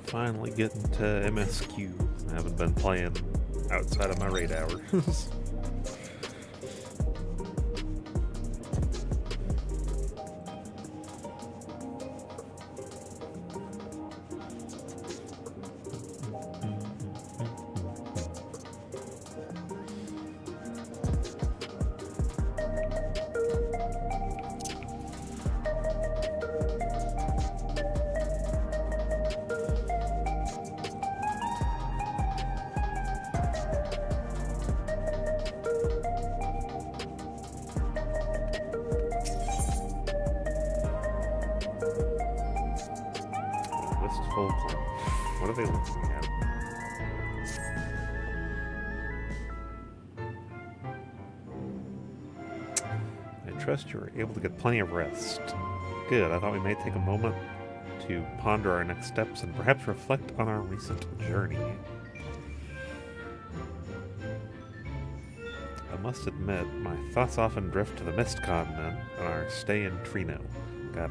Finally getting to MSQ. I haven't been playing outside of my raid hours. Wistful. What are they looking at? I trust you were able to get plenty of rest. Good, I thought we may take a moment to ponder our next steps and perhaps reflect on our recent journey. I must admit, my thoughts often drift to the Mist Continent and our stay in Trino. God,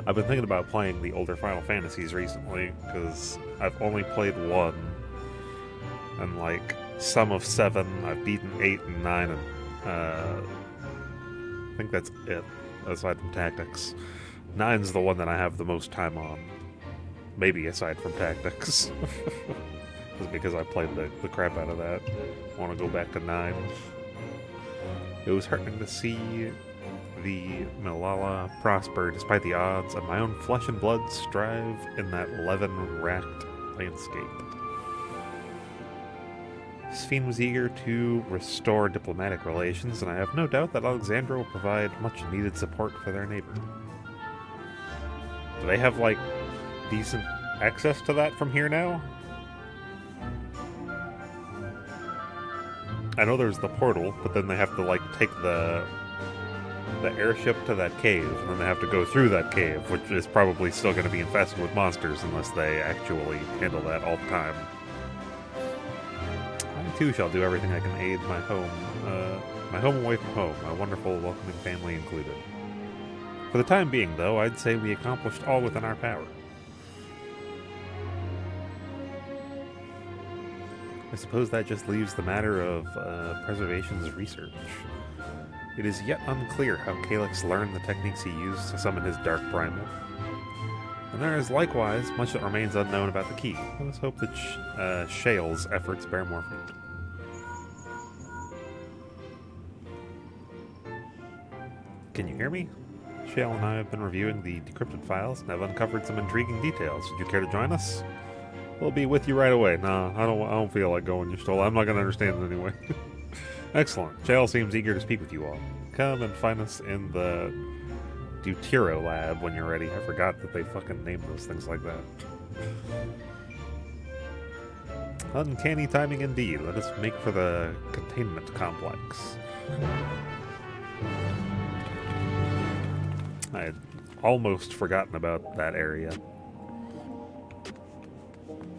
I've been thinking about playing the older Final Fantasies recently, because I've only played 1, and like, some of 7, I've beaten 8 and 9, and I think that's it, aside from Tactics. 9's the one that I have the most time on. Maybe aside from Tactics. Just because I played the crap out of that. I want to go back to 9. It was heartening to see the Malala prosper despite the odds, and my own flesh and blood strive in that levin-racked landscape. Sphene was eager to restore diplomatic relations, and I have no doubt that Alexandra will provide much-needed support for their neighbor. Do they have, like, decent access to that from here now? I know there's the portal, but then they have to, like, take the airship to that cave, and then they have to go through that cave, which is probably still going to be infested with monsters unless they actually handle that all the time. I too shall do everything I can aid my home away from home, my wonderful welcoming family included. For the time being, though, I'd say we accomplished all within our power. I suppose that just leaves the matter of preservation's research. It is yet unclear how Calyx learned the techniques he used to summon his Dark Primal. And there is likewise much that remains unknown about the key. Let us hope that Shale's efforts bear more fruit. Can you hear me? Shale and I have been reviewing the decrypted files and have uncovered some intriguing details. Would you care to join us? We'll be with you right away. Nah, I don't feel like going, Yustola. I'm not going to understand it anyway. Excellent. Shale seems eager to speak with you all. Come and find us in the Deutero lab when you're ready. I forgot that they fucking named those things like that. Uncanny timing indeed. Let us make for the containment complex. I had almost forgotten about that area.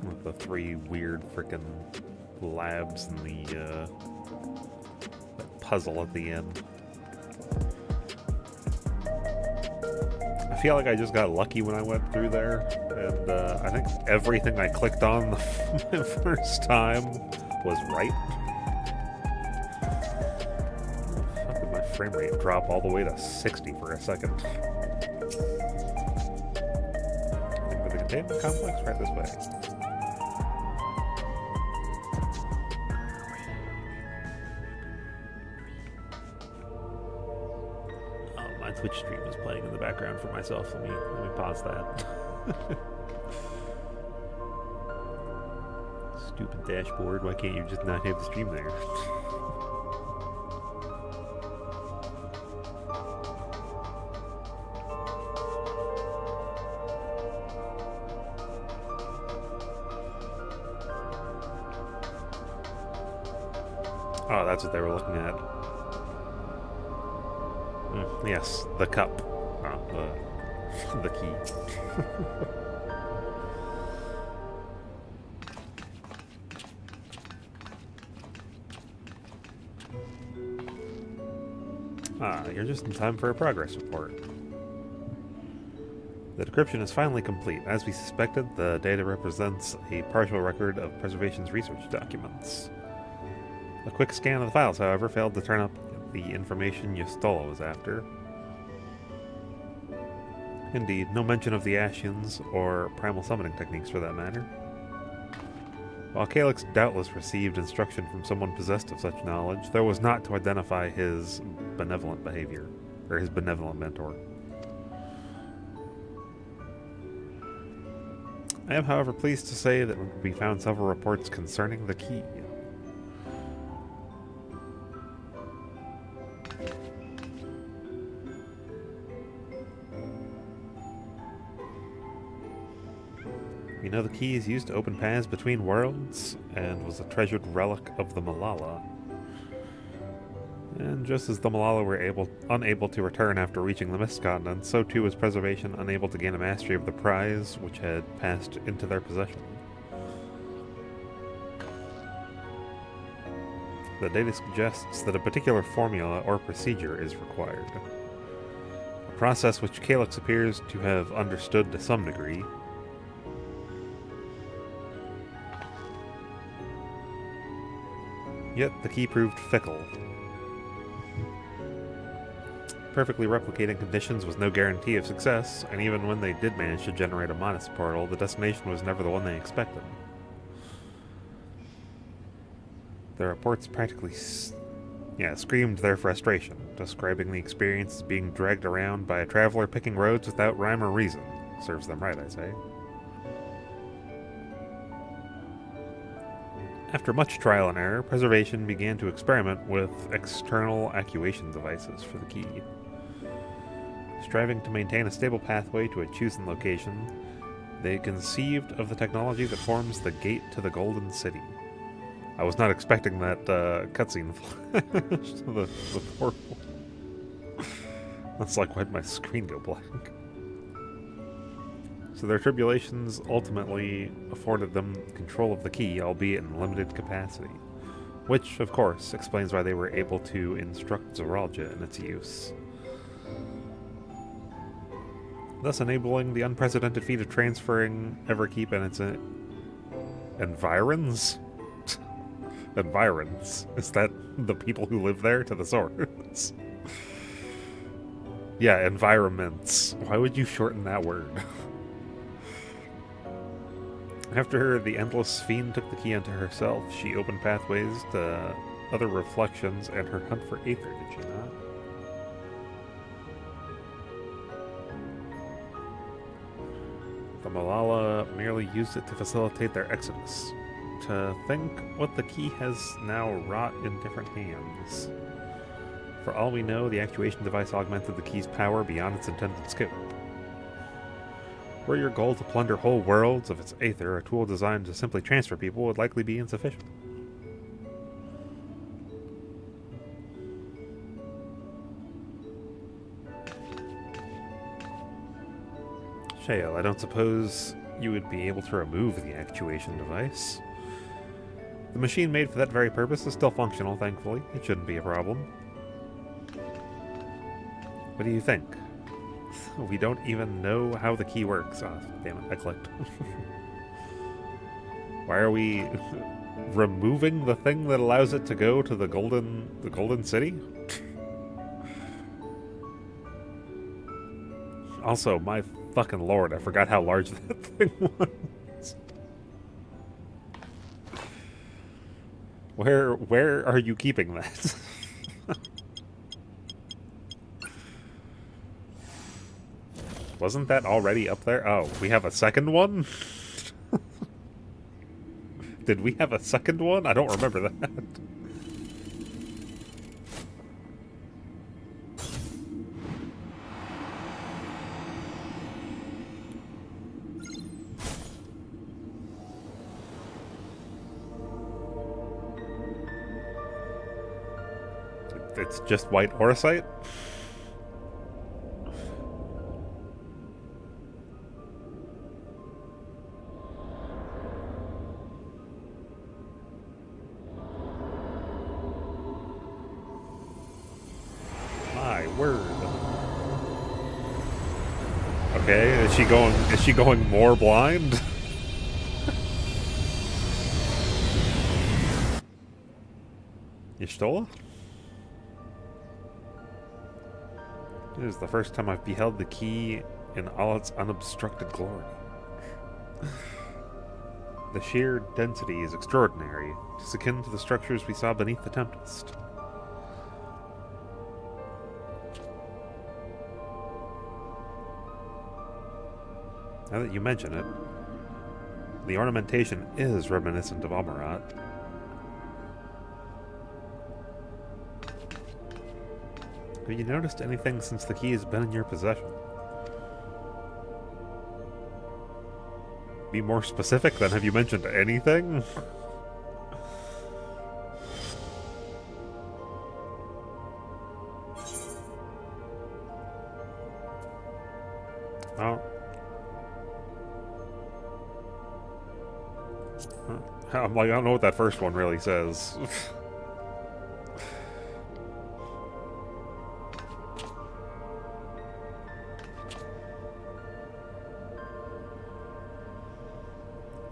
With the 3 weird frickin' labs and the puzzle at the end. I feel like I just got lucky when I went through there, and I think everything I clicked on the first time was right. How did my frame rate drop all the way to 60 for a second? I think with the containment complex, right this way. Twitch stream is playing in the background for myself. Let me pause that. Stupid dashboard. Why can't you just not have the stream there? Oh, that's what they were looking at. Yes, the cup. The key. Ah, you're just in time for a progress report. The decryption is finally complete. As we suspected, the data represents a partial record of Preservation's research documents. A quick scan of the files, however, failed to turn up the information Yostola was after. Indeed, no mention of the Ashians or primal summoning techniques for that matter. While Calyx doubtless received instruction from someone possessed of such knowledge, there was not to identify his benevolent behavior, or his benevolent mentor. I am, however, pleased to say that we found several reports concerning the key. We know the key is used to open paths between worlds, and was a treasured relic of the Malala. And just as the Malala were unable to return after reaching the Mist Continent, so too was Preservation unable to gain a mastery of the prize which had passed into their possession. The data suggests that a particular formula or procedure is required. A process which Calyx appears to have understood to some degree. Yet the key proved fickle. Perfectly replicating conditions was no guarantee of success, and even when they did manage to generate a modest portal, the destination was never the one they expected. Their reports practically screamed their frustration, describing the experience as being dragged around by a traveler picking roads without rhyme or reason. Serves them right, I say. After much trial and error, Preservation began to experiment with external actuation devices for the key. Striving to maintain a stable pathway to a chosen location, they conceived of the technology that forms the gate to the Golden City. I was not expecting that cutscene flash to the portal. That's like why'd my screen go blank. So their tribulations ultimately afforded them control of the key, albeit in limited capacity. Which, of course, explains why they were able to instruct Zoraljah in its use. Thus enabling the unprecedented feat of transferring Everkeep and its environs? Environs. Is that the people who live there to the source? Yeah, environments. Why would you shorten that word? After the Endless Fiend took the key unto herself, she opened pathways to other reflections and her hunt for Aether, did she not? The Malala merely used it to facilitate their exodus. To think what the key has now wrought in different hands. For all we know, the actuation device augmented the key's power beyond its intended scope. Were your goal to plunder whole worlds of its aether, a tool designed to simply transfer people would likely be insufficient. Shael, I don't suppose you would be able to remove the actuation device. The machine made for that very purpose is still functional, thankfully. It shouldn't be a problem. What do you think? We don't even know how the key works. Oh, damn it, I clicked. Why are we removing the thing that allows it to go to the Golden City? Also, my fucking lord, I forgot how large that thing was. Where are you keeping that? Wasn't that already up there? Oh, we have a second one? Did we have a second one? I don't remember that. It's just white orosite? My Okay, is she going more blind? Y'shtola? It is the first time I've beheld the key in all its unobstructed glory. The sheer density is extraordinary. It is akin to the structures we saw beneath the Tempest. Now that you mention it, the ornamentation is reminiscent of Amarat. Have you noticed anything since the key has been in your possession? Be more specific then, have you mentioned anything? Oh. I'm like, I don't know what that first one really says.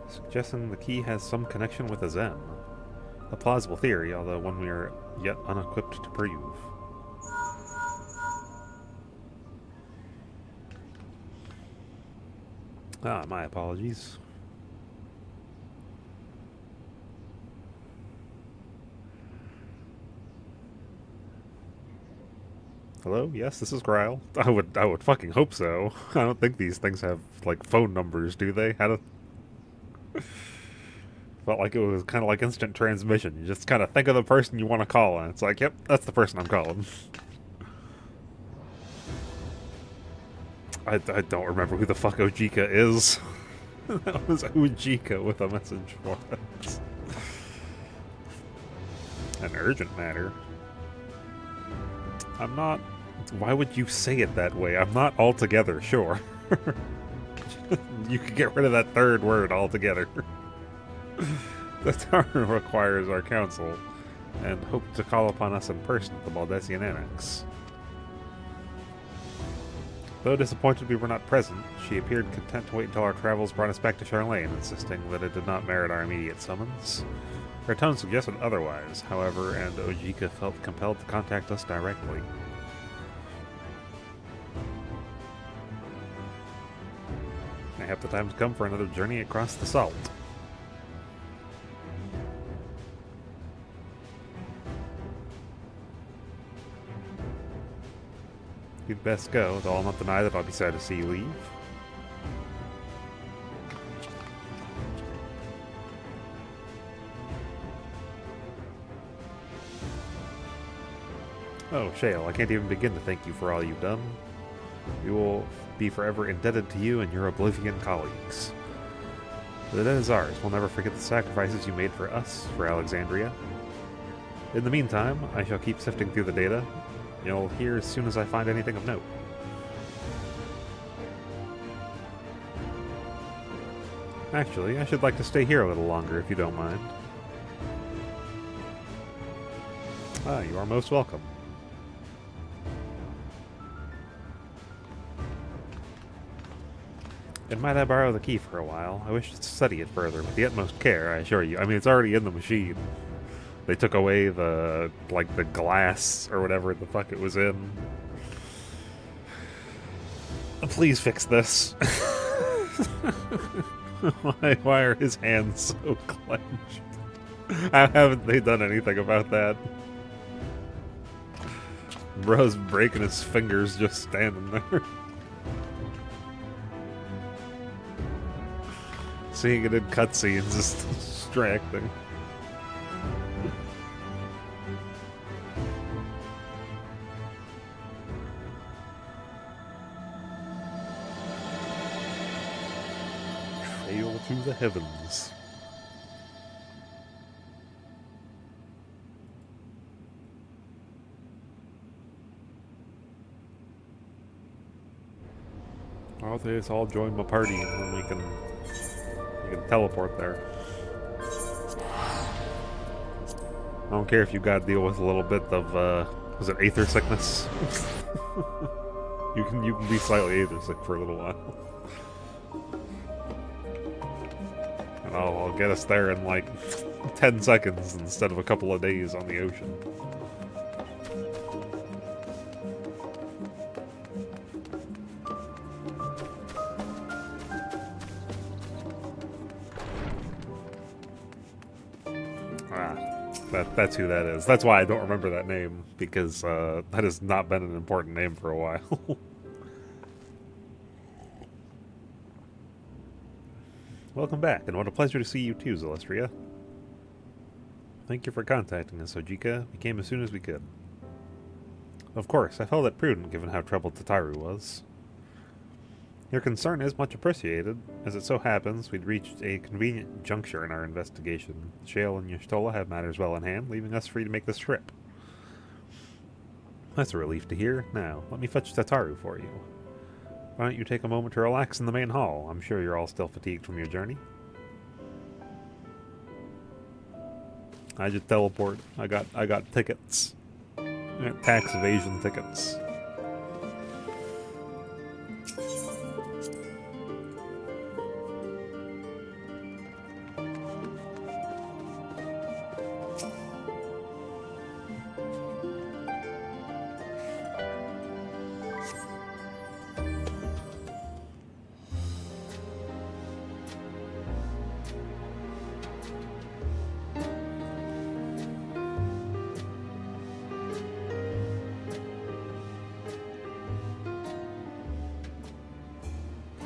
Suggesting the key has some connection with a Zen. A plausible theory, although one we are yet unequipped to prove. Ah, my apologies. Hello? Yes, this is Gryle. I would fucking hope so. I don't think these things have, like, phone numbers, do they? How do... Felt like it was kind of like instant transmission. You just kind of think of the person you want to call, and it's like, yep, that's the person I'm calling. I don't remember who the fuck Ojika is. That was Ojika with a message for us. An urgent matter. I'm not... Why would you say it that way? I'm not altogether sure. You could get rid of that third word altogether. The tower requires our counsel, and hoped to call upon us in person at the Baldessian Annex. Though disappointed we were not present, she appeared content to wait until our travels brought us back to Charlene, insisting that it did not merit our immediate summons. Her tone suggested otherwise, however, and Ojika felt compelled to contact us directly. Mayhap the time's come for another journey across the salt. You'd best go, though I'll not deny that I'll be sad to see you leave. Oh, Shale, I can't even begin to thank you for all you've done. We will be forever indebted to you and your Oblivion colleagues. The debt is ours. We'll never forget the sacrifices you made for us, for Alexandria. In the meantime, I shall keep sifting through the data. You'll hear as soon as I find anything of note. Actually, I should like to stay here a little longer, if you don't mind. Ah, you are most welcome. And might I borrow the key for a while? I wish to study it further with the utmost care, I assure you. I mean, it's already in the machine. They took away the, like, the glass or whatever the fuck it was in. Please fix this. Why are his hands so clenched? How haven't they done anything about that? Bro's breaking his fingers just standing there. Seeing it in cutscenes is distracting. Trail to the heavens. I'll just all join my party and then we can teleport there. I don't care if you gotta deal with a little bit of, was it aether sickness? You can be slightly aether sick for a little while. And I'll get us there in like 10 seconds instead of a couple of days on the ocean. That's who that is. That's why I don't remember that name, because that has not been an important name for a while. Welcome back, and what a pleasure to see you too, Zelestria. Thank you for contacting us, Ojika. We came as soon as we could. Of course, I felt it prudent given how troubled Tataru was. Your concern is much appreciated. As it so happens, we'd reached a convenient juncture in our investigation. Shale and Y'shtola have matters well in hand, leaving us free to make this trip. That's a relief to hear. Now, let me fetch Tataru for you. Why don't you take a moment to relax in the main hall? I'm sure you're all still fatigued from your journey. I just teleport. I got tickets. I got tax evasion tickets.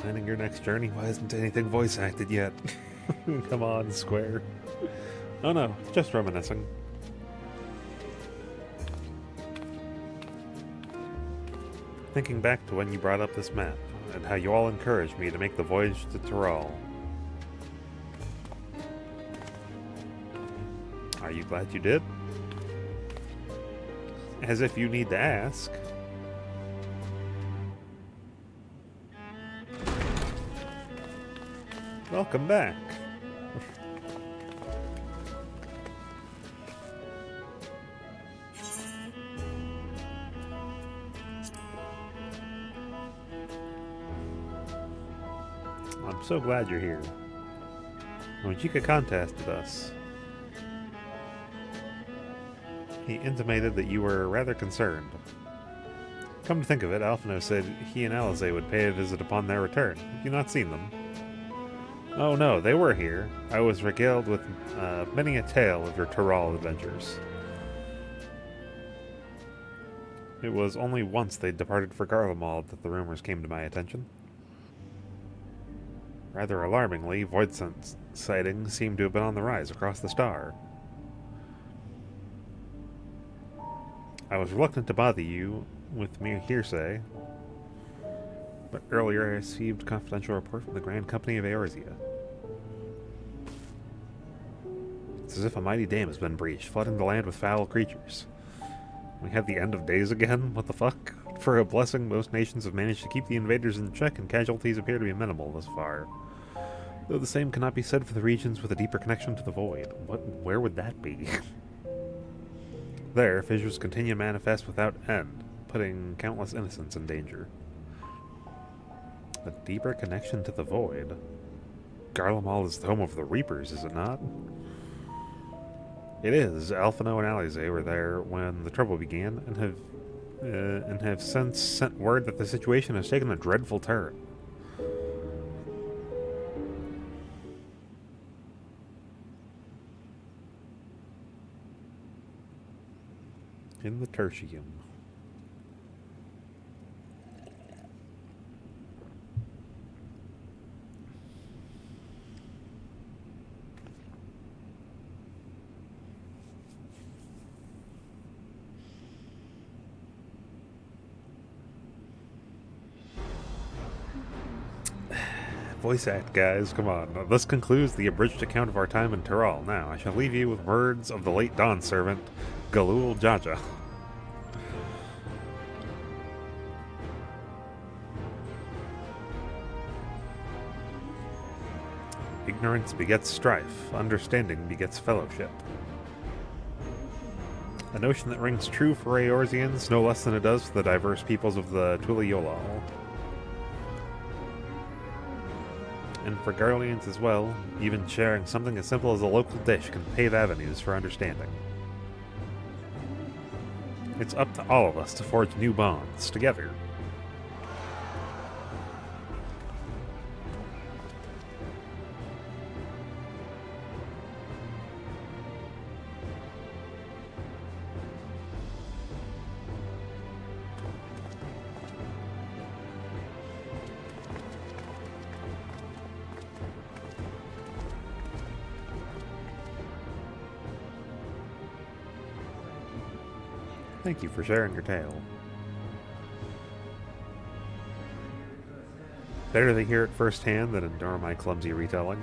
Planning your next journey? Why isn't anything voice acted yet? Come on, Square. Oh no, just reminiscing. Thinking back to when you brought up this map, and how you all encouraged me to make the voyage to Tyrol. Are you glad you did? As if you need to ask. Welcome back. I'm so glad you're here. Ojika contacted us. He intimated that you were rather concerned. Come to think of it, Alphino said he and Alize would pay a visit upon their return. Have you not seen them? Oh no, they were here. I was regaled with many a tale of your Tyrol adventures. It was only once they departed for Garlemald that the rumors came to my attention. Rather alarmingly, void sightings seem to have been on the rise across the star. I was reluctant to bother you with mere hearsay, but earlier I received a confidential report from the Grand Company of Eorzea. It's as if a mighty dam has been breached, flooding the land with foul creatures. We have the end of days again? What the fuck? For a blessing, most nations have managed to keep the invaders in check, and casualties appear to be minimal thus far. Though the same cannot be said for the regions with a deeper connection to the void. Where would that be? There, fissures continue to manifest without end, putting countless innocents in danger. A deeper connection to the void? Garlemald is the home of the Reapers, is it not? It is. Alphino and Alize were there when the trouble began, and have since sent word that the situation has taken a dreadful turn. In the Tertium. Voice act, guys, come on. This concludes the abridged account of our time in Tyrol. Now, I shall leave you with words of the late Dawn servant, Galul Jaja. Ignorance begets strife, understanding begets fellowship. A notion that rings true for Eorzeans no less than it does for the diverse peoples of the Tuliolal. And for Garleans as well, even sharing something as simple as a local dish can pave avenues for understanding. It's up to all of us to forge new bonds, together. Thank you for sharing your tale. Better to hear it firsthand than endure my clumsy retelling.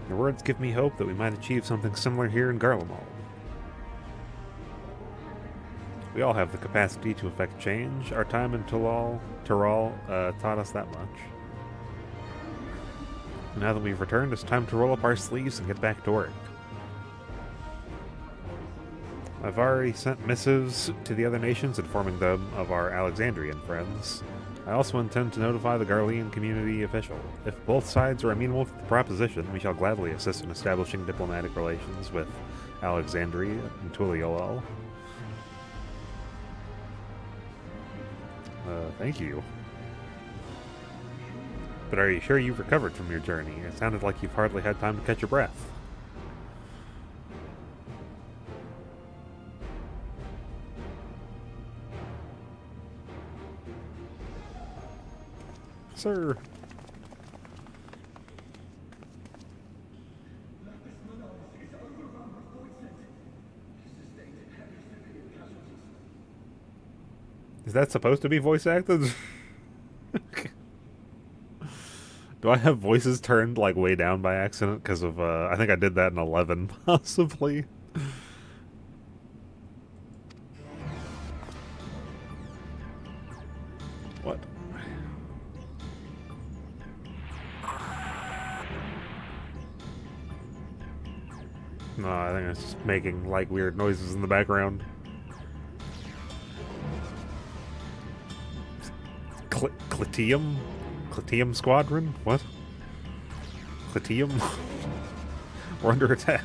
Your words give me hope that we might achieve something similar here in Garlemald. We all have the capacity to affect change. Our time in Tyrol taught us that much. Now that we've returned, it's time to roll up our sleeves and get back to work. I've already sent missives to the other nations informing them of our Alexandrian friends. I also intend to notify the Garlean community official. If both sides are amenable to the proposition, we shall gladly assist in establishing diplomatic relations with Alexandria and Tuliolal. Thank you. But are you sure you've recovered from your journey? It sounded like you've hardly had time to catch your breath. Sir. Is that supposed to be voice acted? Do I have voices turned like way down by accident? Because of, I think I did that in 11, possibly. What? No, I think it's just making like weird noises in the background. Clitium? Clitium Squadron? What? Clitium? We're under attack.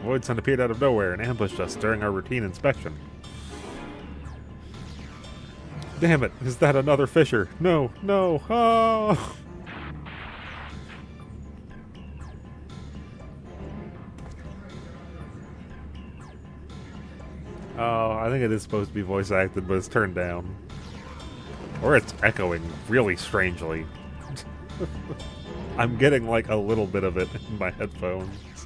Void Sun appeared out of nowhere and ambushed us during our routine inspection. Damn it, is that another Fisher? No, no, oh! Oh, I think it is supposed to be voice acted, but it's turned down. Or it's echoing really strangely. I'm getting like a little bit of it in my headphones.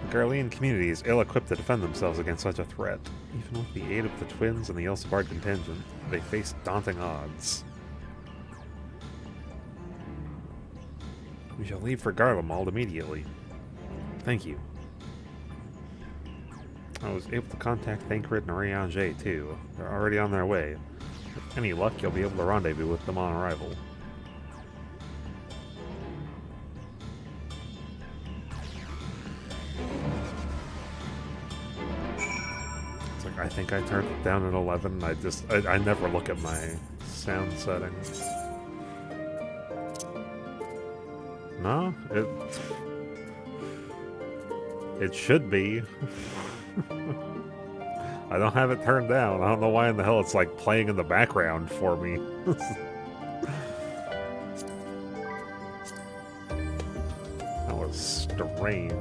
The Garlean community is ill-equipped to defend themselves against such a threat. Even with the aid of the twins and the Elsebard contingent, they face daunting odds. We shall leave for Garlemald immediately. Thank you. I was able to contact Thancred and Oriange too. They're already on their way. With any luck, you'll be able to rendezvous with them on arrival. It's like, I think I turned it down at 11. I never look at my sound settings. No, it should be. I don't have it turned down. I don't know why in the hell it's like playing in the background for me. That was strange.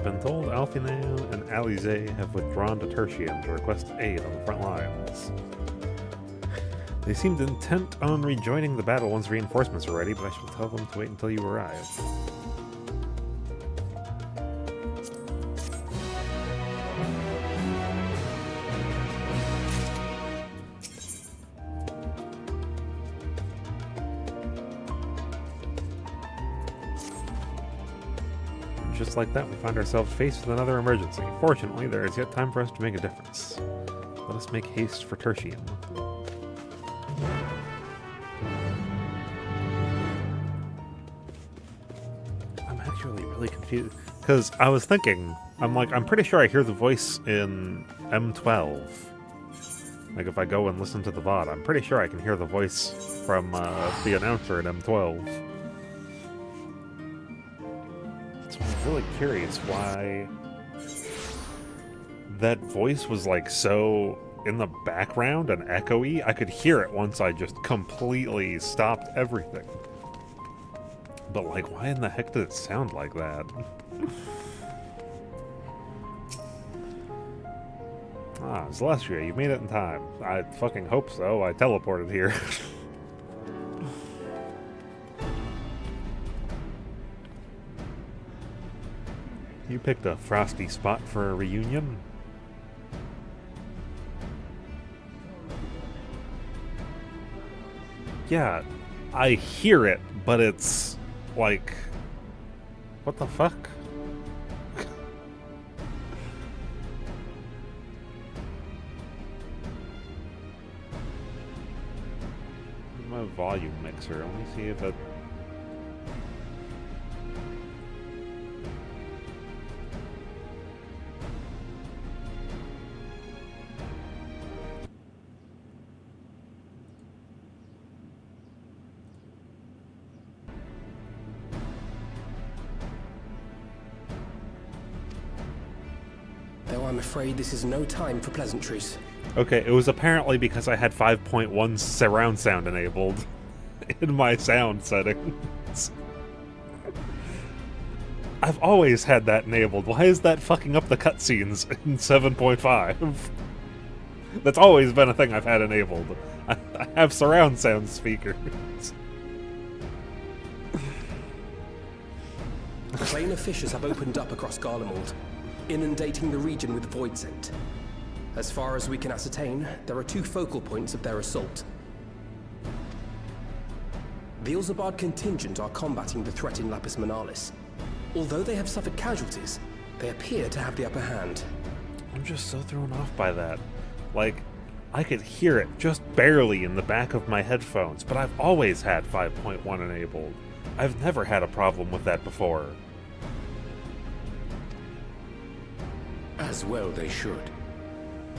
Been told Alfinale and Alize have withdrawn to Tertium to request aid on the front lines. They seemed intent on rejoining the battle once reinforcements are ready, but I shall tell them to wait until you arrive. Just like that, we find ourselves faced with another emergency. Fortunately, there is yet time for us to make a difference. Let us make haste for Tertium. I'm actually really confused. Because I was thinking, I'm pretty sure I hear the voice in M12. Like, if I go and listen to the VOD, I'm pretty sure I can hear the voice from the announcer in M12. So I'm really curious why that voice was, like, so in the background and echoey. I could hear it once I just completely stopped everything. But, like, why in the heck did it sound like that? Ah, Celestia, you made it in time. I fucking hope so. I teleported here. You picked a frosty spot for a reunion? Yeah, I hear it, but it's like... What the fuck? My volume mixer. Let me see if it... Though I'm afraid this is no time for pleasantries. Okay, it was apparently because I had 5.1 surround sound enabled in my sound settings. I've always had that enabled. Why is that fucking up the cutscenes in 7.5? That's always been a thing I've had enabled. I have surround sound speakers. A plain of fissures have opened up across Garlemald, inundating the region with void scent. As far as we can ascertain, there are two focal points of their assault. The Ilzabard contingent are combating the threat in Lapis Manalis. Although they have suffered casualties, they appear to have the upper hand. I'm just so thrown off by that. Like, I could hear it just barely in the back of my headphones, but I've always had 5.1 enabled. I've never had a problem with that before. As well they should.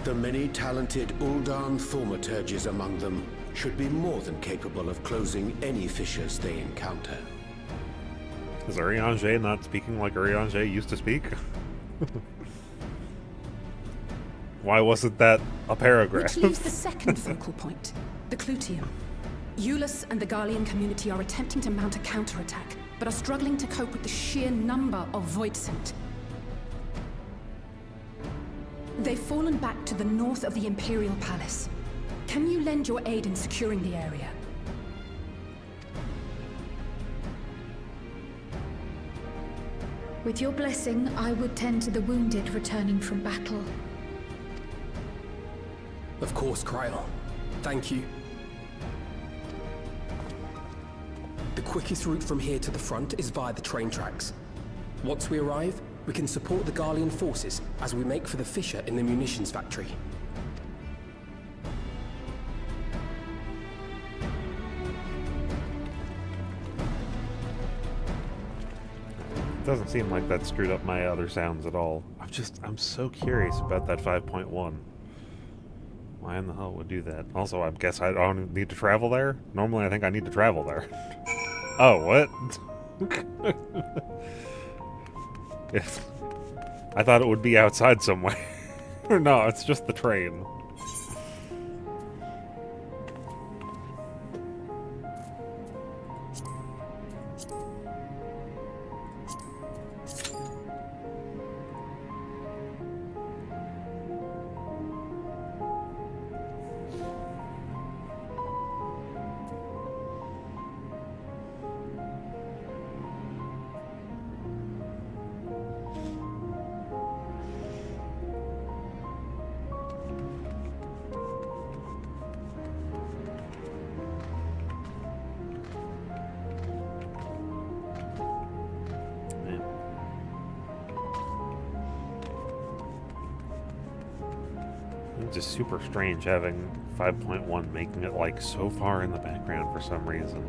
The many talented Uldan thaumaturges among them should be more than capable of closing any fissures they encounter. Is Urianger not speaking like Urianger used to speak? Why wasn't that a paragraph? Which leaves the second focal point, the Clutium. Eulus and the Garlean community are attempting to mount a counterattack, but are struggling to cope with the sheer number of Voidsent. They've fallen back to the north of the Imperial Palace. Can you lend your aid in securing the area? With your blessing, I would tend to the wounded returning from battle. Of course, Kryl. Thank you. The quickest route from here to the front is via the train tracks. Once we arrive, we can support the Garlean forces as we make for the fissure in the munitions factory. It doesn't seem like that screwed up my other sounds at all. I'm so curious about that 5.1. Why in the hell would do that? Also, I guess I don't need to travel there? Normally I think I need to travel there. Oh, what? I thought it would be outside somewhere. No, it's just the train. It's just super strange having 5.1 making it like so far in the background for some reason.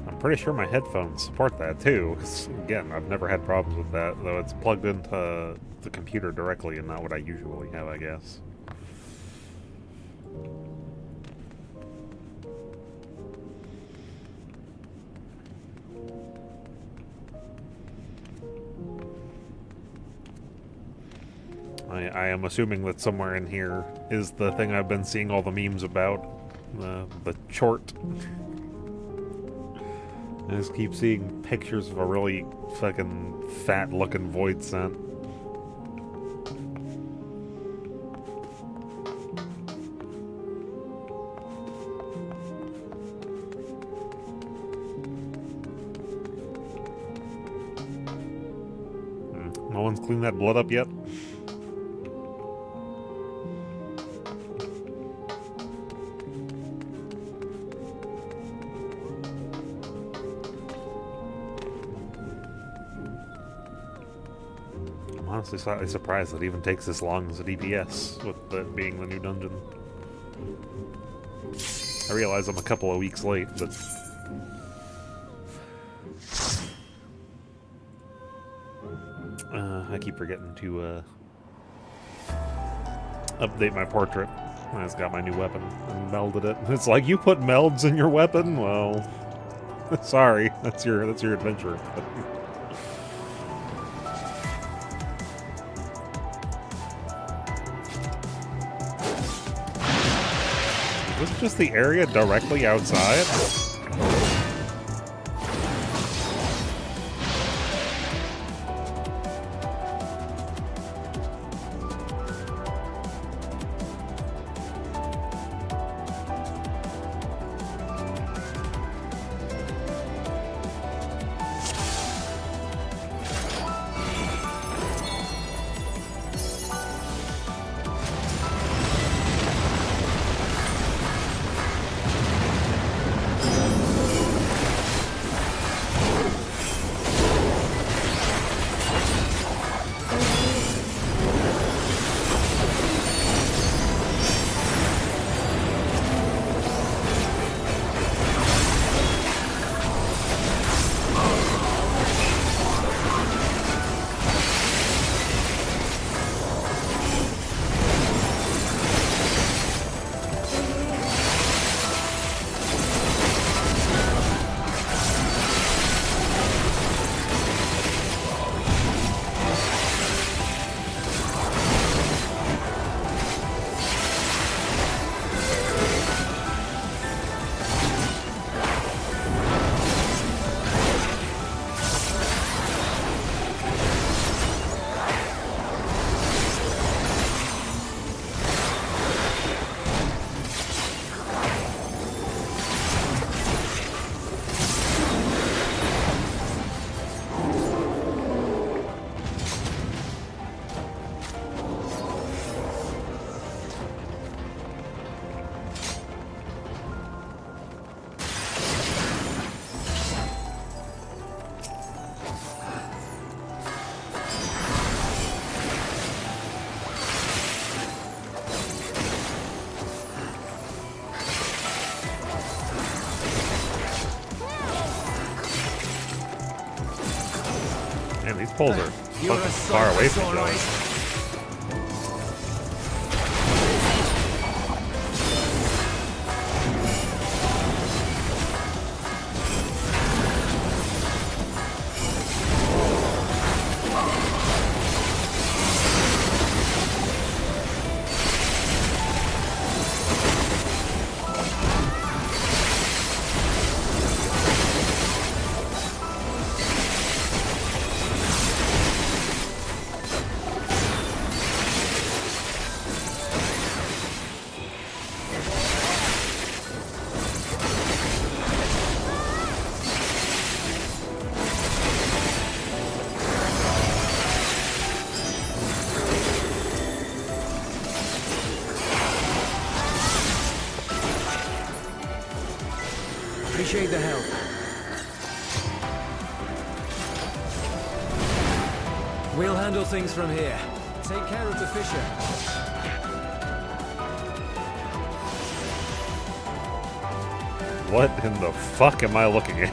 I'm pretty sure my headphones support that too, because again, I've never had problems with that, though it's plugged into the computer directly and not what I usually have, I guess. I am assuming that somewhere in here is the thing I've been seeing all the memes about, the chort. I just keep seeing pictures of a really fucking fat-looking void scent. No one's cleaned that blood up yet? I'm honestly slightly surprised that it even takes this long as a DPS, with it being the new dungeon. I realize I'm a couple of weeks late, but... I keep forgetting to update my portrait. I just got my new weapon and melded it. It's like, you put melds in your weapon? Well, sorry, that's your adventure. Is this just the area directly outside? Man, these poles are fucking far away from each other. Appreciate the help. We'll handle things from here. Take care of the fissure. What in the fuck am I looking at?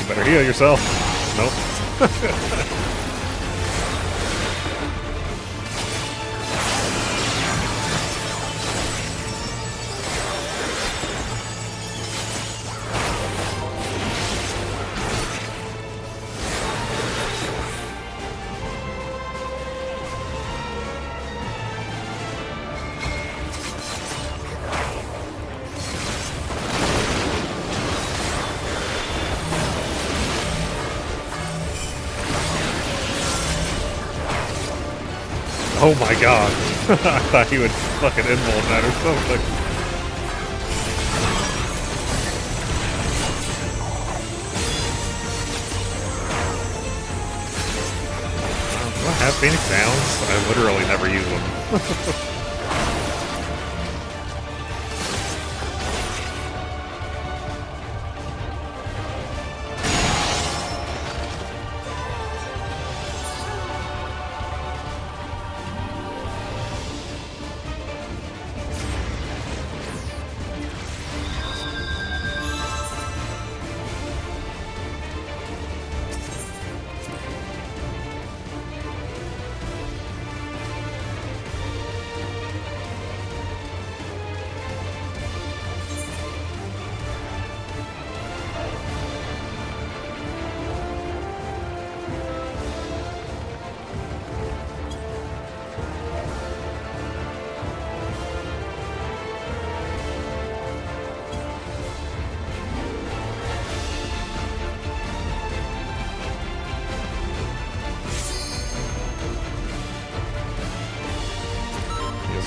Better heal yourself. Nope. Oh my god. I thought he would fucking inmole that or something. Do I have Phoenix Downs? I literally never use them.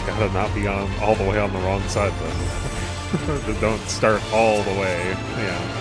Gotta not be on all the way on the wrong side then. Don't start all the way. Yeah.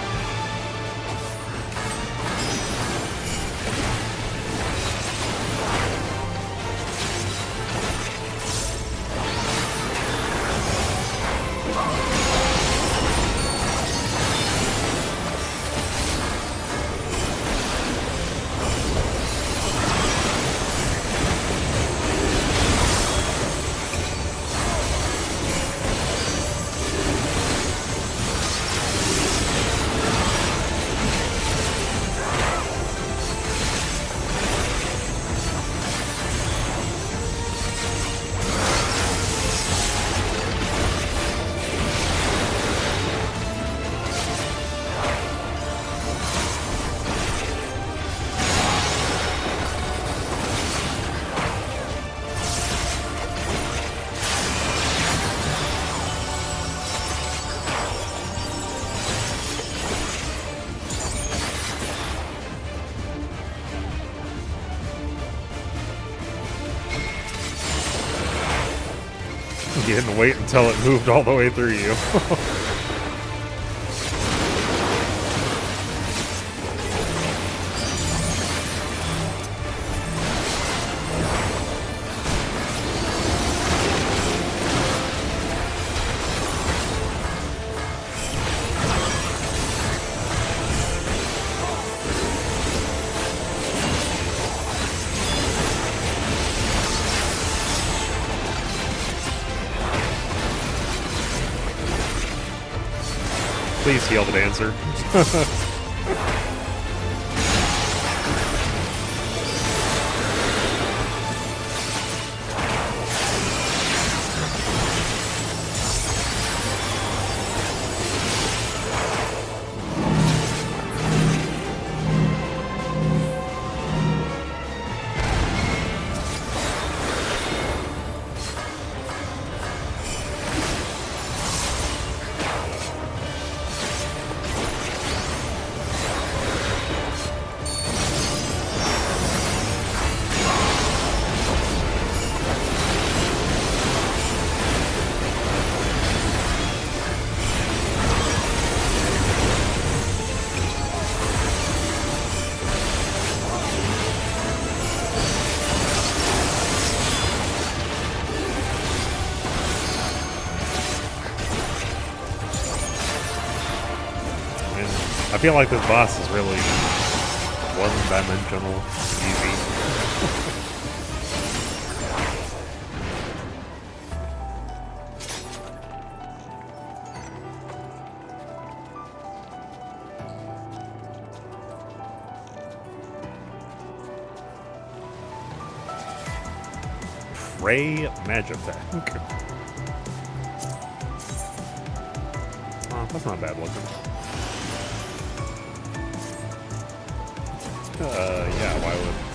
You didn't wait until it moved all the way through you. Please heal the dancer. I feel like this boss is really one-dimensional, easy. Ray Magitech. Oh, that's not bad looking. Yeah,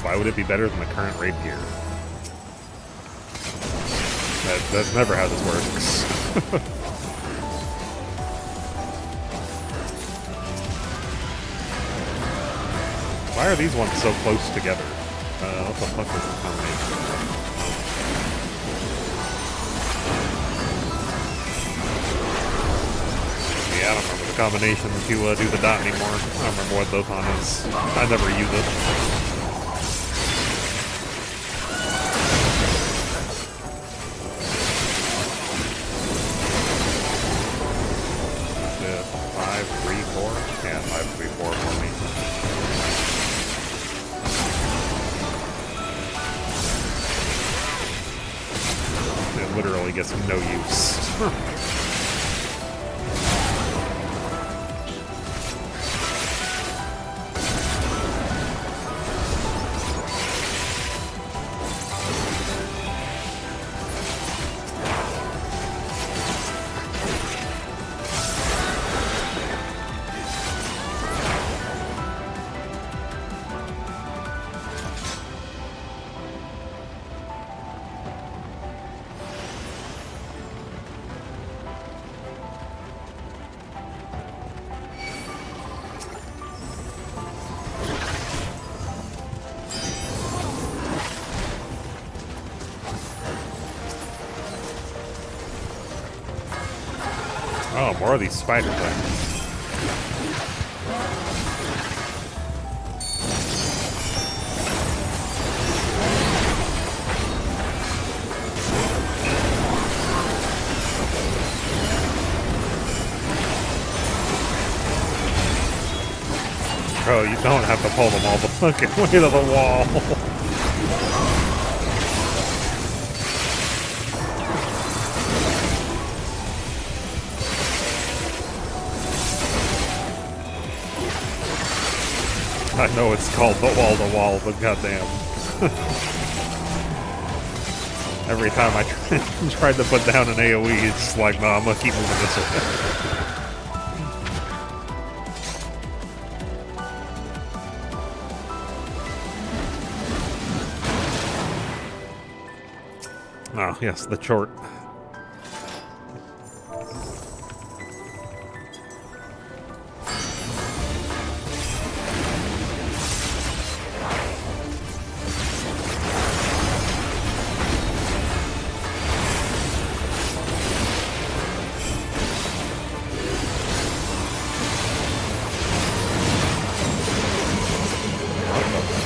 why would it be better than the current rapier? That's never how this works. Why are these ones so close together? What the fuck is the combination? Yeah, I don't remember the combination to do the dot anymore. I don't remember what Dokkan is. I never use it. Yeah, 5, 3, 4? Yeah, 5, 3, 4 for me. It literally gets no use. Oh, more of these spider things. Bro, you don't have to pull them all the fucking way to the wall. I know it's called the wall-to-wall, but goddamn. Every time I tried to put down an AoE, it's just like, no, I'm gonna keep moving this way. Oh, yes, the chort.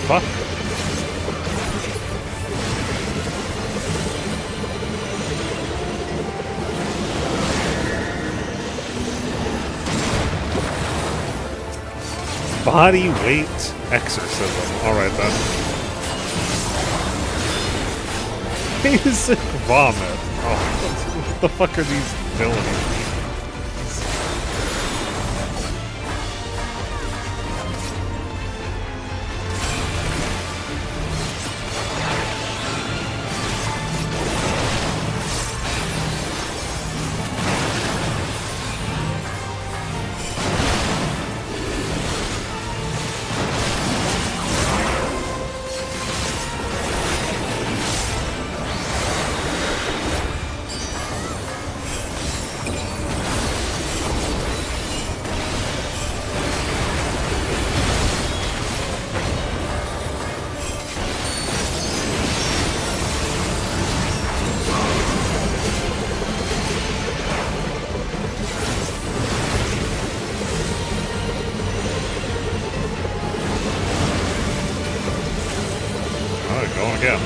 Fuck. Body weight exorcism. Alright then. Basic vomit. Oh, what the fuck are these villains? Going again.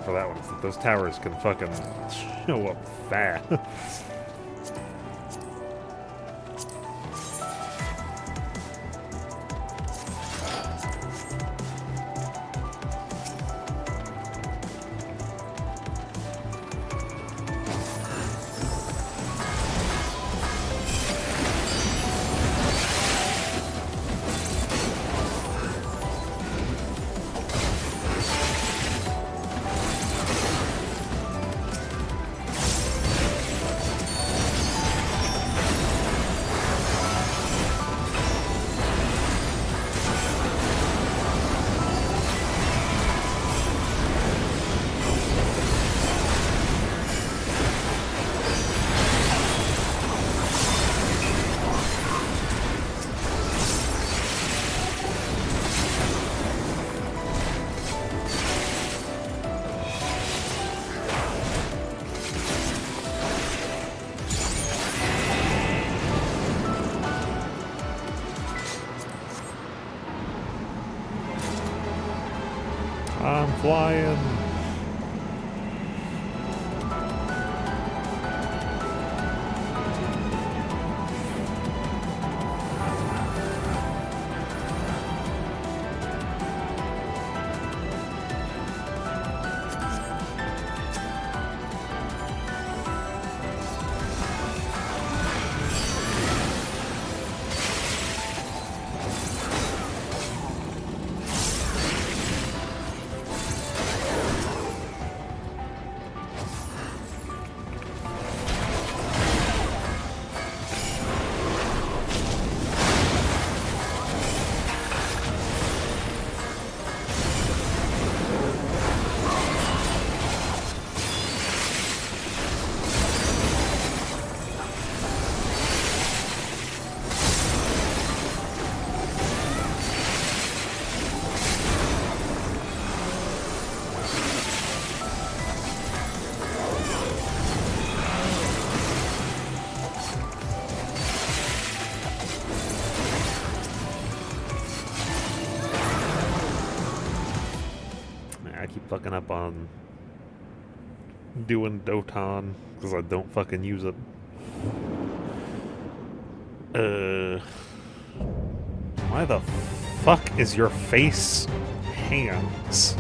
for that one is that those towers can fucking show up fast. I'm flying. I keep fucking up on doing Doton because I don't fucking use it. Why the fuck is your face hands?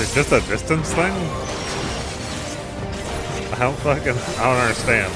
it just a distance thing? I don't understand.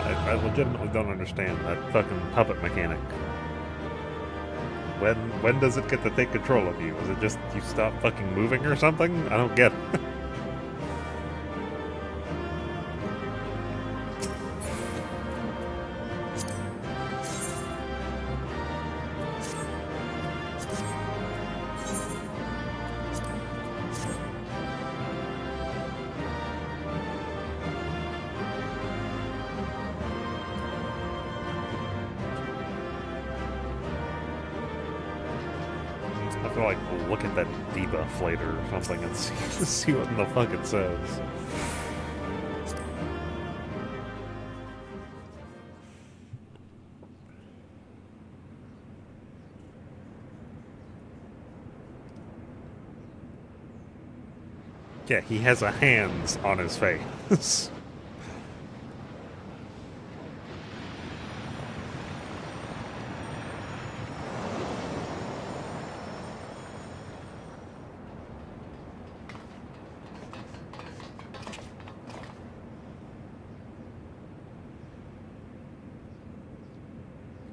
I legitimately don't understand that fucking puppet mechanic. When does it get to take control of you? Is it just you stop fucking moving or something? I don't get it. I have to like look at that debuff later or something and see what in the fuck it says. Yeah, he has a hands on his face.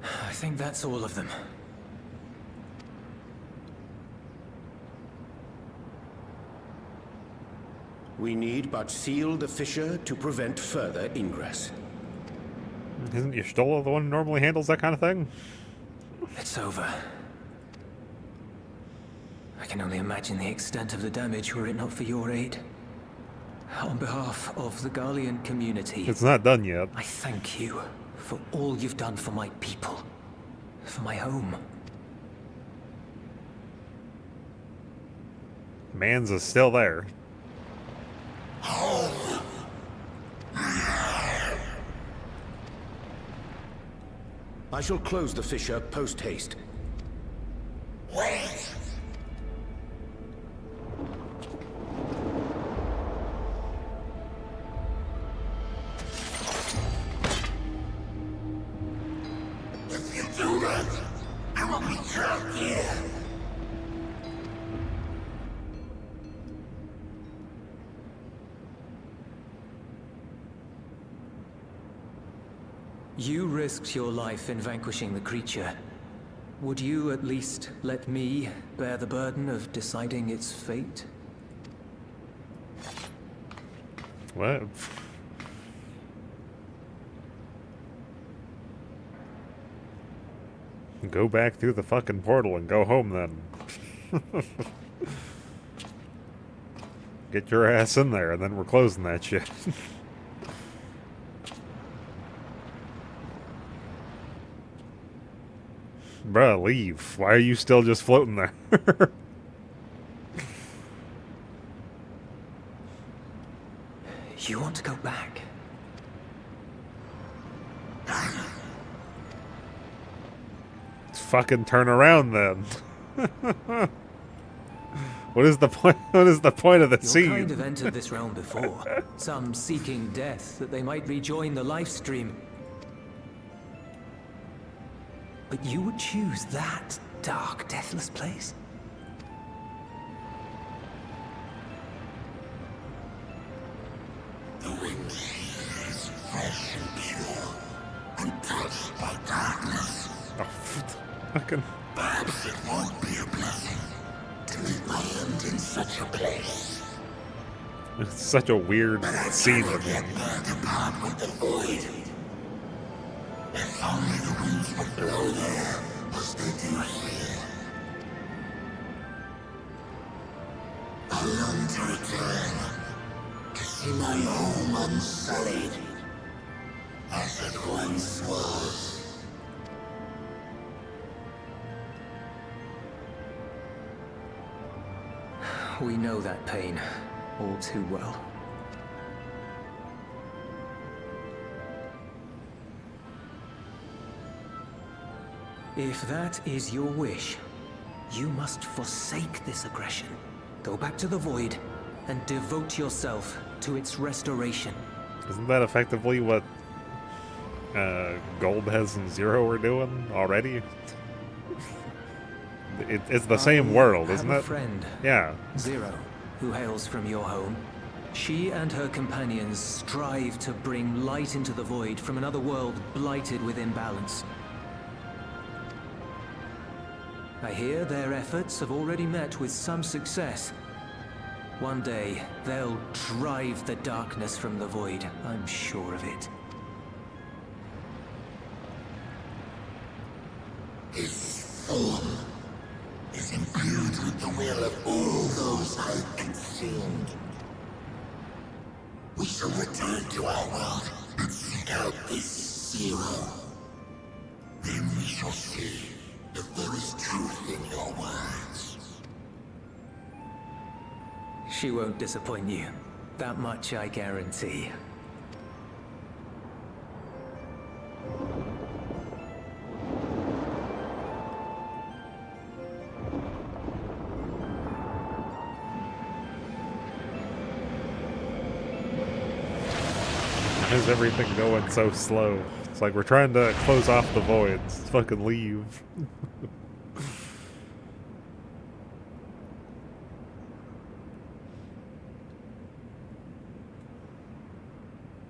I think that's all of them. We need but seal the fissure to prevent further ingress. Isn't Y'shtola the one who normally handles that kind of thing? It's over. I can only imagine the extent of the damage were it not for your aid. On behalf of the Garlean community, It's not done yet. I thank you for all you've done for my people, for my home. Mans is still there. I shall close the fissure post-haste. Wait! If you do that, I will be trapped here. You risked your life in vanquishing the creature. Would you at least let me bear the burden of deciding its fate? What? Go back through the fucking portal and go home then. Get your ass in there and then we're closing that shit. Bruh, leave. Why are you still just floating there? You want to go back? Fucking turn around then. What is the point? What is the point of the Your scene? kind have entered this realm before. Some seeking death that they might rejoin the life stream. But you would choose that dark, deathless place? The wind here is fresh and pure, untouched by darkness. Oh, fucking. Perhaps it won't be a blessing to meet my end in such a place. It's such a weird But I scene cannot with yet him. bear to part with the void. If only the winds would blow there, as they do here. I long to return, to see my home unsullied, as it once was. We know that pain all too well. If that is your wish, you must forsake this aggression. Go back to the Void and devote yourself to its restoration. Isn't that effectively what Golbez and Zero were doing already? It's the same world, isn't I it? have a friend, Yeah. Zero, who hails from your home. She and her companions strive to bring light into the Void from another world blighted with imbalance. I hear their efforts have already met with some success. One day, they'll drive the darkness from the Void, I'm sure of it. His soul is imbued with the will of all those I consumed. We shall return to our world and seek out this Zero. Then we shall see if there is truth in your words. She won't disappoint you. That much I guarantee. Why is everything going so slow? It's like we're trying to close off the voids. Let's fucking leave.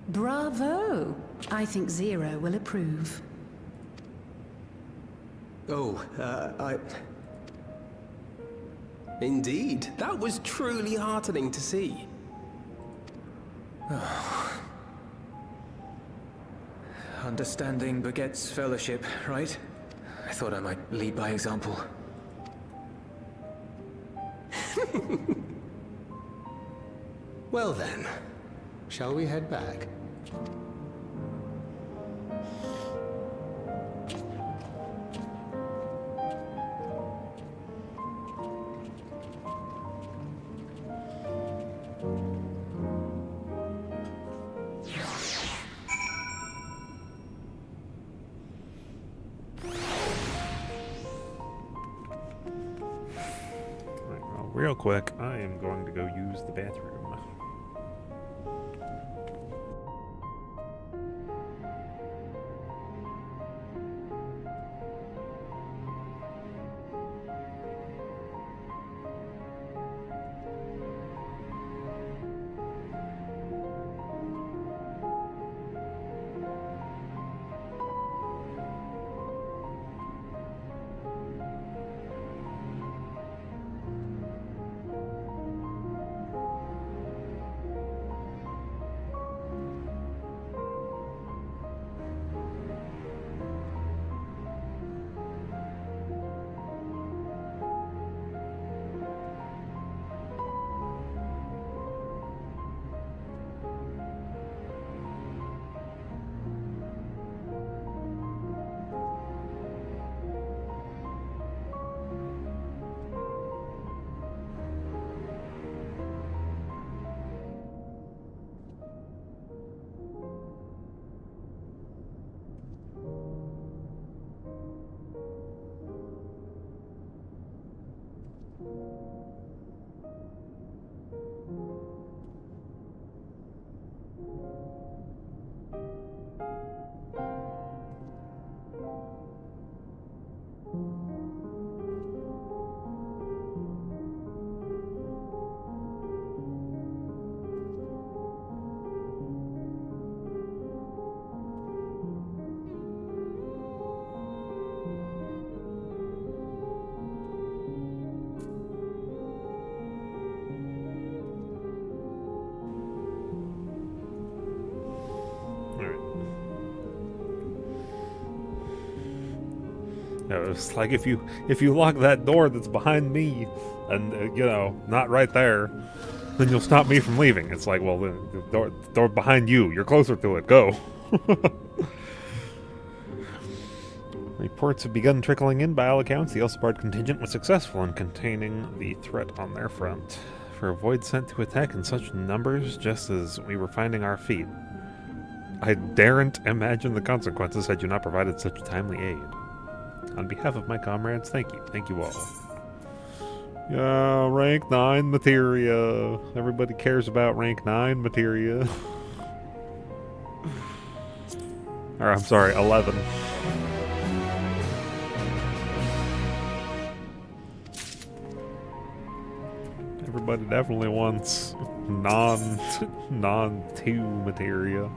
Bravo! I think Zero will approve. Oh, Indeed, that was truly heartening to see. Understanding begets fellowship, right? I thought I might lead by example. Well then, shall we head back? Real quick, I am going to go use the bathroom. It's like if you lock that door that's behind me, and you know, not right there, then you'll stop me from leaving. It's like, well, the door behind you. You're closer to it. Go. Reports have begun trickling in. By all accounts, the Elspard contingent was successful in containing the threat on their front. for a void sent to attack in such numbers just as we were finding our feet. I daren't imagine the consequences had you not provided such timely aid. On behalf of my comrades, thank you. Thank you all. Yeah, rank 9 materia. Everybody cares about rank 9 materia. Or, I'm sorry, 11. Everybody definitely wants non-2 materia.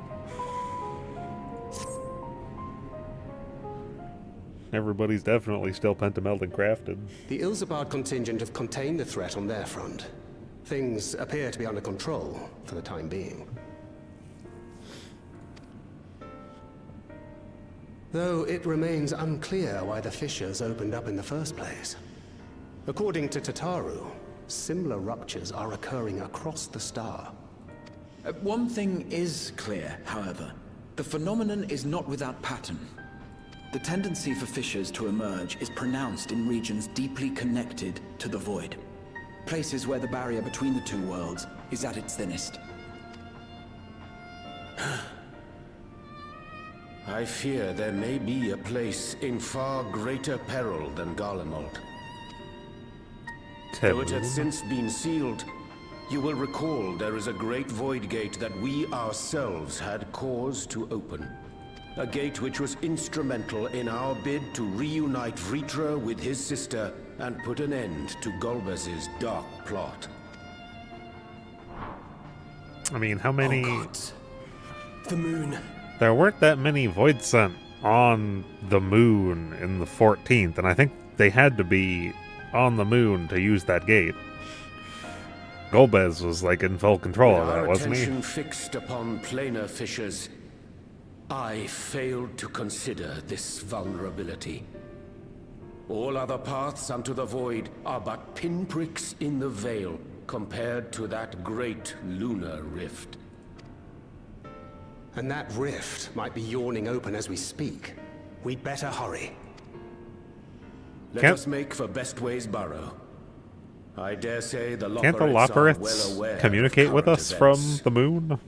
Everybody's definitely still pentamelding crafted. The Ilzabard contingent have contained the threat on their front. Things appear to be under control for the time being. Though it remains unclear why the fissures opened up in the first place. According to Tataru, similar ruptures are occurring across the star. One thing is clear, however. The phenomenon is not without pattern. The tendency for fissures to emerge is pronounced in regions deeply connected to the void. Places where the barrier between the two worlds is at its thinnest. I fear there may be a place in far greater peril than Garlemald. Though it has since been sealed, you will recall there is a great void gate that we ourselves had cause to open. A gate which was instrumental in our bid to reunite Vritra with his sister and put an end to Golbez's dark plot. I mean, how many... Oh God. The moon. There weren't that many void sent on the moon in the 14th, and I think they had to be on the moon to use that gate. Golbez was like in full control of that, wasn't he? Our attention fixed upon planar fissures, I failed to consider this vulnerability. All other paths unto the void are but pinpricks in the veil compared to that great lunar rift. And that rift might be yawning open as we speak. We'd better hurry. Let Can't- us make for Bestway's burrow. I dare say the Loporrits Can't the are well Loporrits aware communicate of with current us events. from the moon?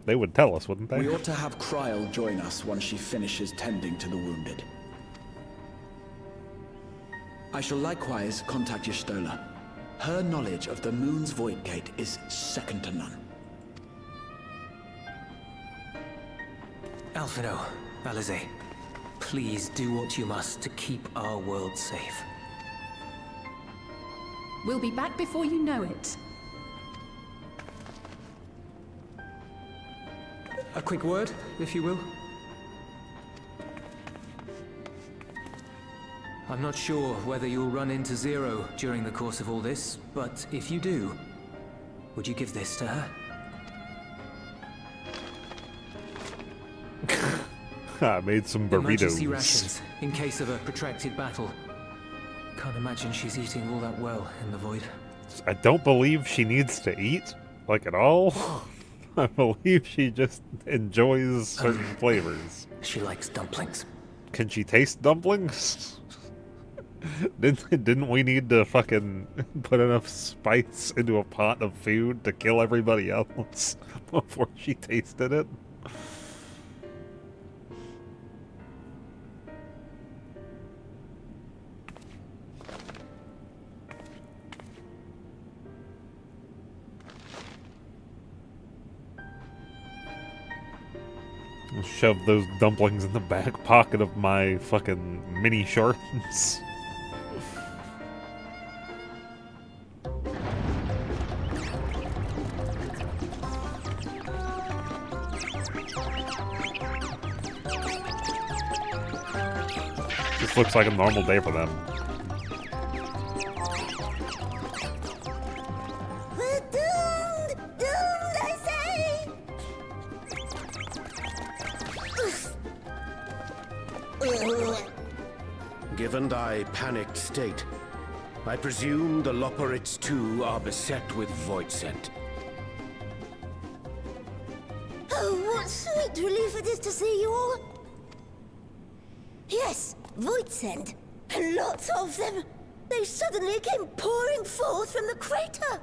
They would tell us, wouldn't they? We ought to have Kryl join us once she finishes tending to the wounded. I shall likewise contact Y'shtola. Her knowledge of the moon's void gate is second to none. Alphino, Alize, please do what you must to keep our world safe. We'll be back before you know it. A quick word, if you will. I'm not sure whether you'll run into Zero during the course of all this, but if you do, would you give this to her? I made some Emergency burritos. rations, in case of a protracted battle. Can't imagine she's eating all that well in the void. I don't believe she needs to eat, like at all. I believe she just enjoys certain flavors. She likes dumplings. Can she taste dumplings? Didn't we need to fucking put enough spice into a pot of food to kill everybody else before she tasted it? I'll shove those dumplings in the back pocket of my fucking mini shorts. This looks like a normal day for them. We're doomed! Doomed, I say! Given thy panicked state, I presume the Loporrits too are beset with void scent. Oh, what sweet relief it is to see you all! Yes, void send, and lots of them. They suddenly came pouring forth from the crater.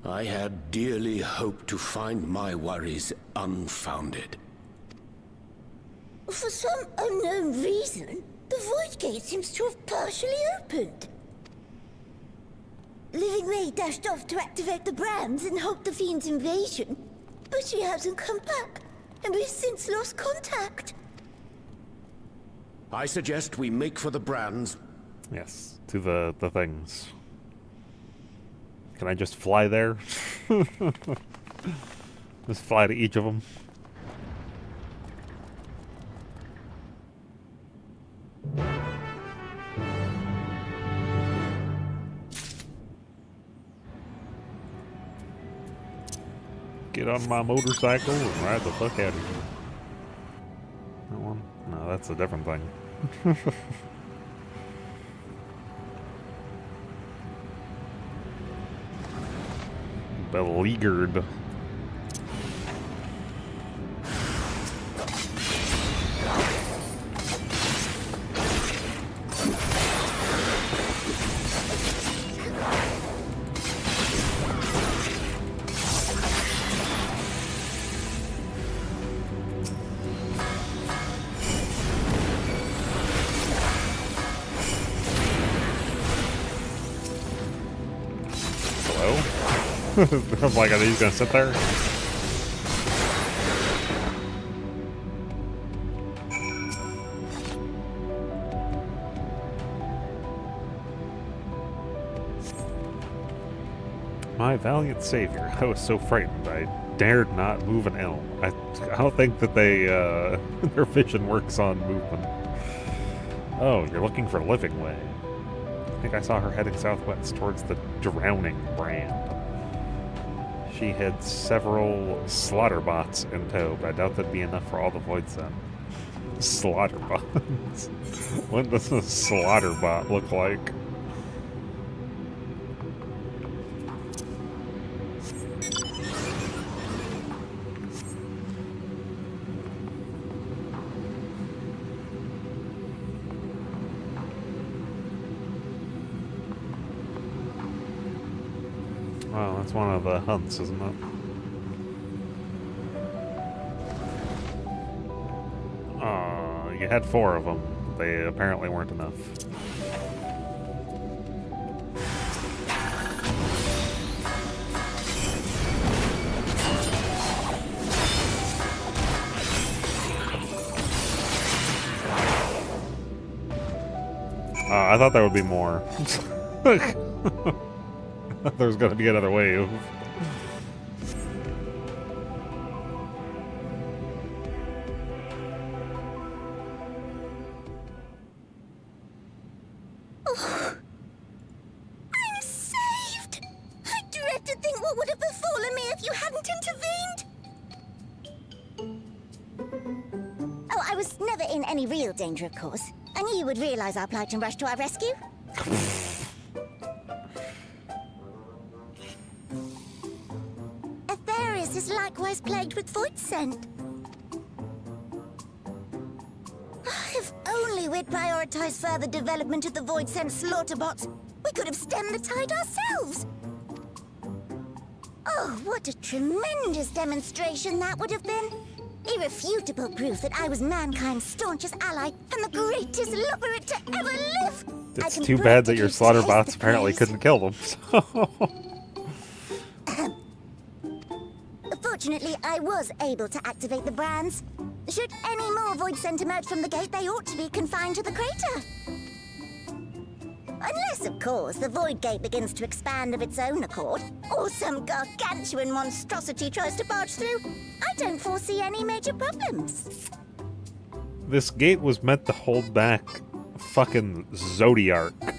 I had dearly hoped to find my worries unfounded. For some unknown reason, the Void Gate seems to have partially opened. Living May dashed off to activate the brands and halt the Fiend's invasion, but she hasn't come back, and we've since lost contact. I suggest we make for the brands. Yes, to the things. Can I just fly there? Just fly to each of them. Get on my motorcycle and ride the fuck out of here. That one? No, that's a different thing. Beleaguered. I'm like, are these gonna sit there? My valiant savior, I was so frightened I dared not move an elm. I don't think that they, their vision works on movement. Oh, you're looking for Living Way. I think I saw her heading southwest towards the Drowning Brand. She had several slaughter bots in tow, but I doubt that'd be enough for all the Void Sun. Slaughter bots? What does a slaughter bot look like? Wow, that's one of the hunts, isn't it? You had 4 of them. They apparently weren't enough. I thought there would be more. There's gonna be another wave. Oh, I'm saved! I dread to think what would have befallen me if you hadn't intervened. Oh, I was never in any real danger, of course. I knew you would realize our plight and rush to our rescue. Aetherius is likewise plagued with void scent. If only we'd prioritized further development of the void scent slaughter bots, we could have stemmed the tide ourselves. Oh, what a tremendous demonstration that would have been. Irrefutable proof that I was mankind's staunchest ally and the greatest lubberate to ever live. It's too bad that your slaughter bots apparently couldn't kill them. Fortunately, I was able to activate the brands. Should any more void scent emerge from the gate, they ought to be confined to the crater. Unless, of course, the void gate begins to expand of its own accord, or some gargantuan monstrosity tries to barge through. I don't foresee any major problems. This gate was meant to hold back fucking Zodiark.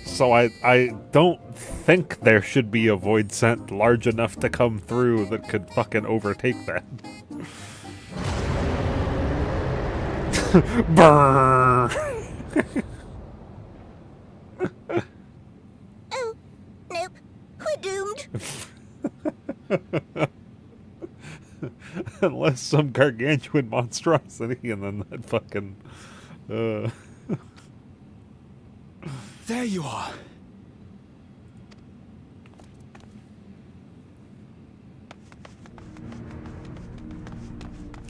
So I don't think there should be a void scent large enough to come through that could fucking overtake that. Brrr. Oh, nope. We're doomed. Unless some gargantuan monstrosity, and then that fucking There you are.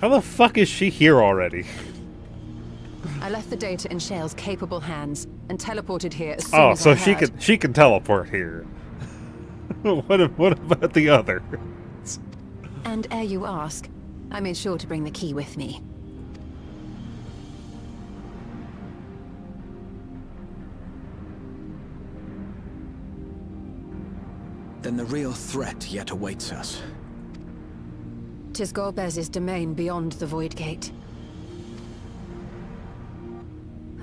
How the fuck is she here already? I left the data in Shale's capable hands and teleported here as soon Oh, as so I heard. she can teleport here. what about the other? And ere you ask, I made sure to bring the key with me. Then the real threat yet awaits us. 'Tis Golbez's domain beyond the Void Gate.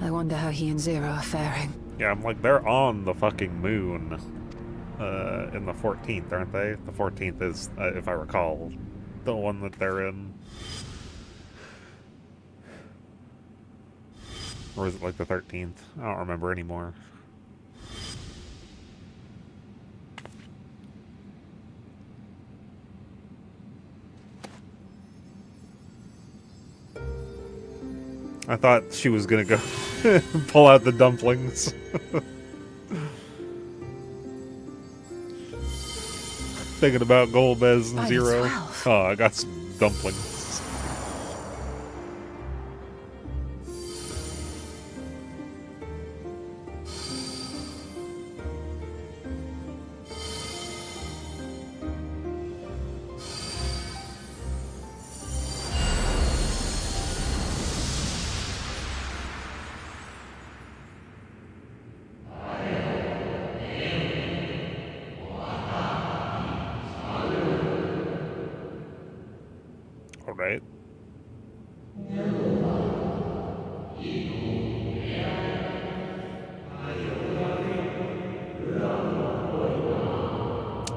I wonder how he and Zero are faring. Yeah, I'm like, they're on the fucking moon. In the 14th, aren't they? The 14th is, if I recall, the one that they're in. Or is it like the 13th? I don't remember anymore. I thought she was gonna go pull out the dumplings. Thinking about Golbez and By the Zero. 12. Oh, I got some dumplings. Alright.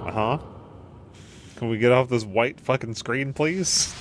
Uh-huh. Can we get off this white fucking screen, please?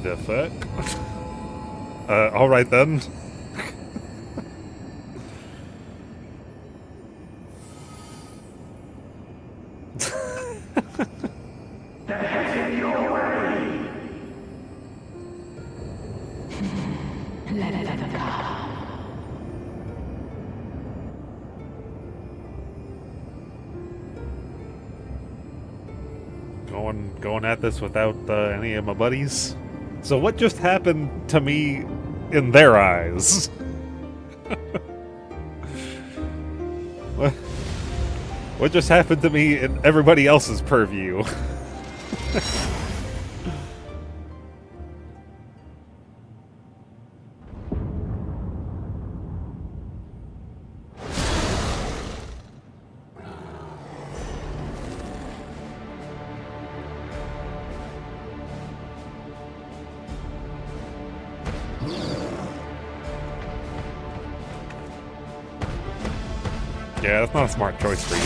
The fuck? Alright then. Going at this without any of my buddies. So what just happened to me in their eyes? What just happened to me in everybody else's purview? Yeah, that's not a smart choice for you.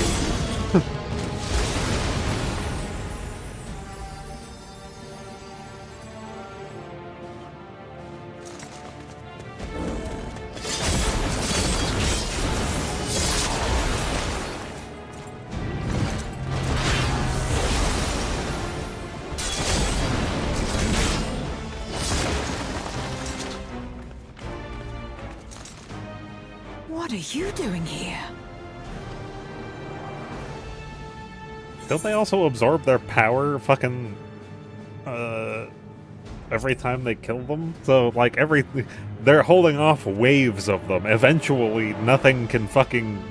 What are you doing here? Don't they also absorb their power fucking every time they kill them? So like they're holding off waves of them. Eventually nothing can fucking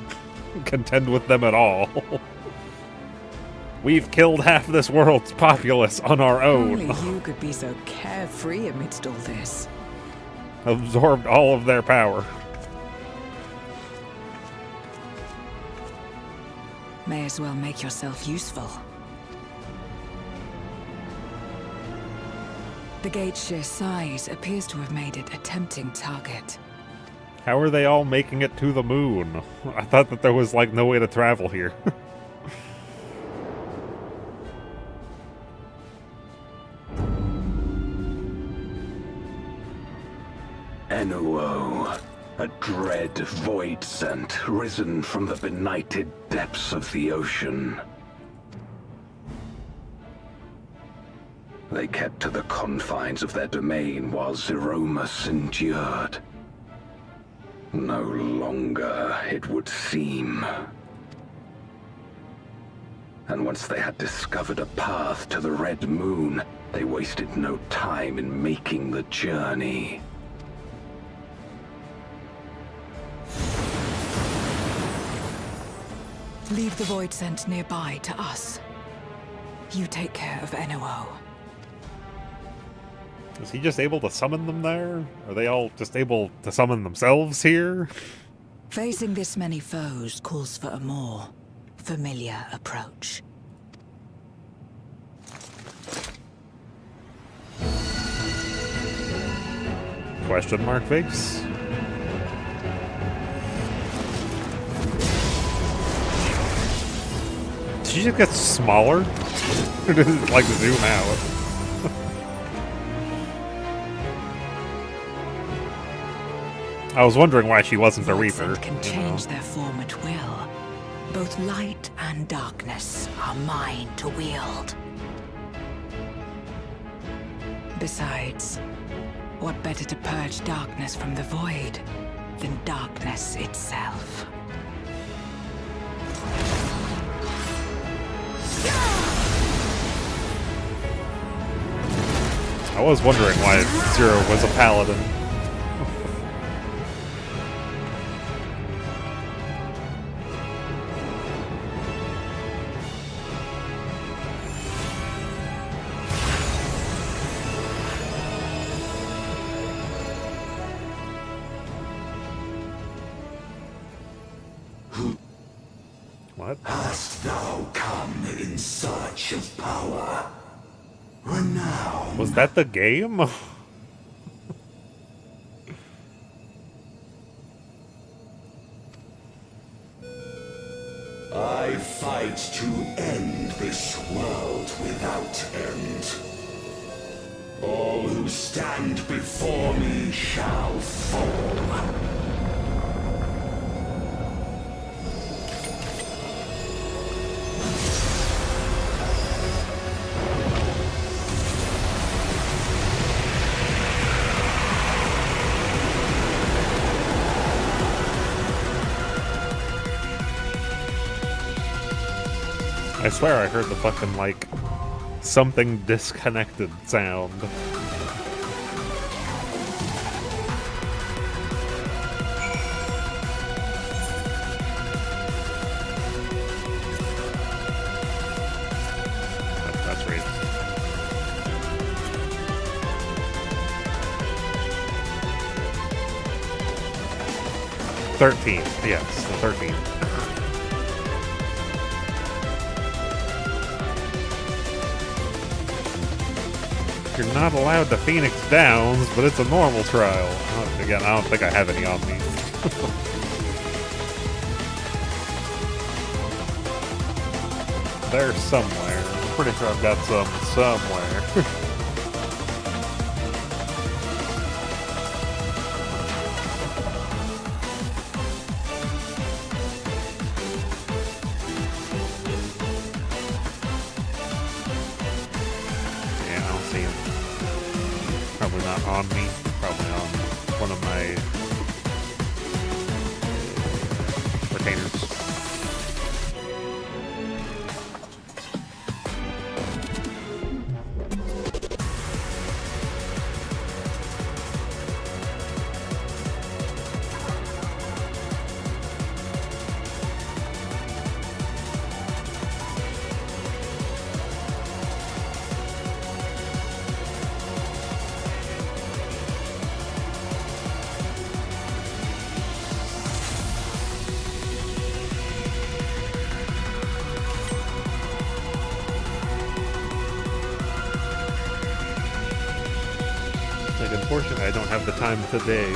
contend with them at all. We've killed half this world's populace on our own. Only you could be so carefree amidst all this. Absorbed all of their power. May as well make yourself useful. The gate's sheer size appears to have made it a tempting target. How are they all making it to the moon? I thought that there was, like, no way to travel here. Enuo, a dread void scent risen from the benighted depths of the ocean. They kept to the confines of their domain while Zeromus endured. No longer, it would seem. And once they had discovered a path to the Red Moon, they wasted no time in making the journey. Leave the void scent nearby to us. You take care of Enuo. Is he just able to summon them there? Are they all just able to summon themselves here? Facing this many foes calls for a more familiar approach. Question mark face? Did she just get smaller? Or does it, like, zoom out? I was wondering why she wasn't a Reaper. Can change their form at will. Both light and darkness are mine to wield. Besides, what better to purge darkness from the void than darkness itself? I was wondering why Zero was a paladin. What? Hast thou come in search of power? Renown. Was that the game? I fight to end this world without end. All who stand before me shall fall. I swear I heard the fucking, like, something disconnected sound. That's right. $13. Yes, the 13. You're not allowed to Phoenix Downs, but it's a normal trial. Again, I don't think I have any on me. They're somewhere. I'm pretty sure I've got some somewhere. On me, probably on one of my retainers. Like, unfortunately, I don't have the time today.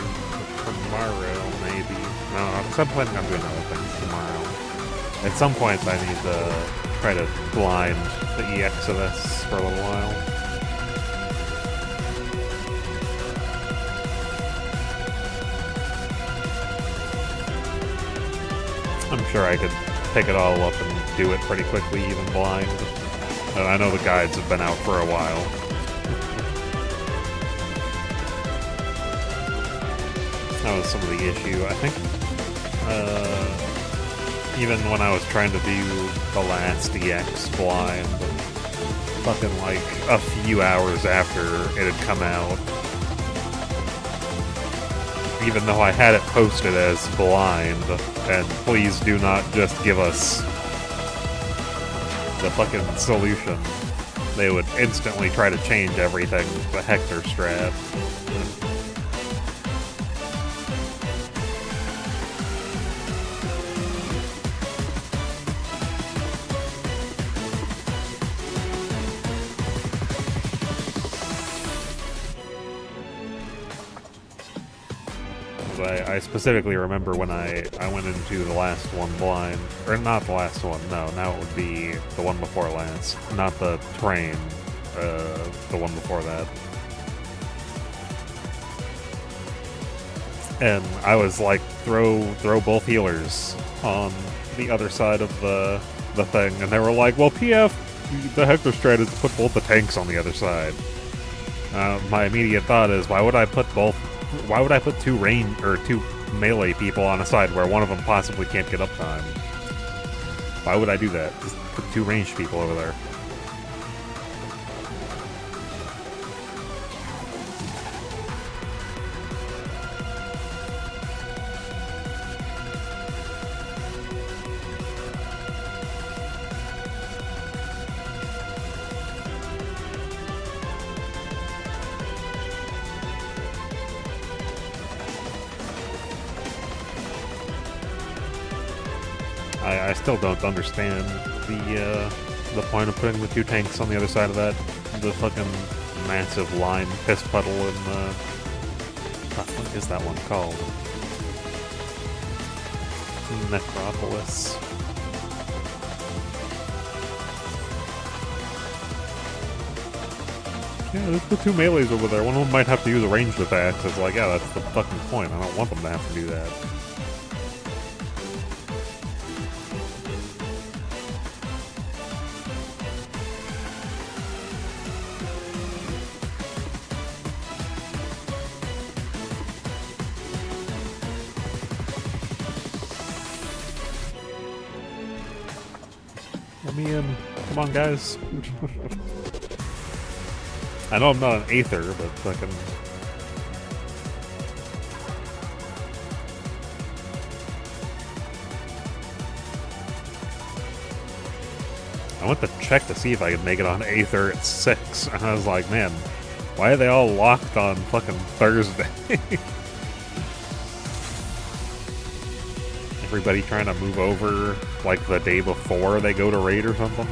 But tomorrow, maybe. No, because I'm planning on doing other things tomorrow. At some point, I need to try to blind the EX of this for a little while. I'm sure I could pick it all up and do it pretty quickly, even blind. And I know the guides have been out for a while. That was some of the issue. I think, even when I was trying to do the last EX blind, fucking like a few hours after it had come out, even though I had it posted as blind, and please do not just give us the fucking solution, they would instantly try to change everything to Hector strat. I specifically remember when I went into the last one blind, or not the last one, no, now it would be the one before last, not the train, the one before that. And I was like, throw both healers on the other side of the thing, and they were like, well, PF, the Hector strat is to put both the tanks on the other side. My immediate thought is, why would I put two two melee people on a side where one of them possibly can't get uptime? Why would I do that? Just put two ranged people over there. I still don't understand the point of putting the two tanks on the other side of that. The fucking massive line piss puddle in the... What is that one called? Necropolis. Yeah, there's the two melees over there. One of them might have to use a ranged attack. So it's like, yeah, that's the fucking point. I don't want them to have to do that. Let me in. Come on, guys. I know I'm not an Aether, but fucking... I went to check to see if I could make it on Aether at 6, and I was like, man, why are they all locked on fucking Thursday? Everybody trying to move over, like, the day before they go to raid or something?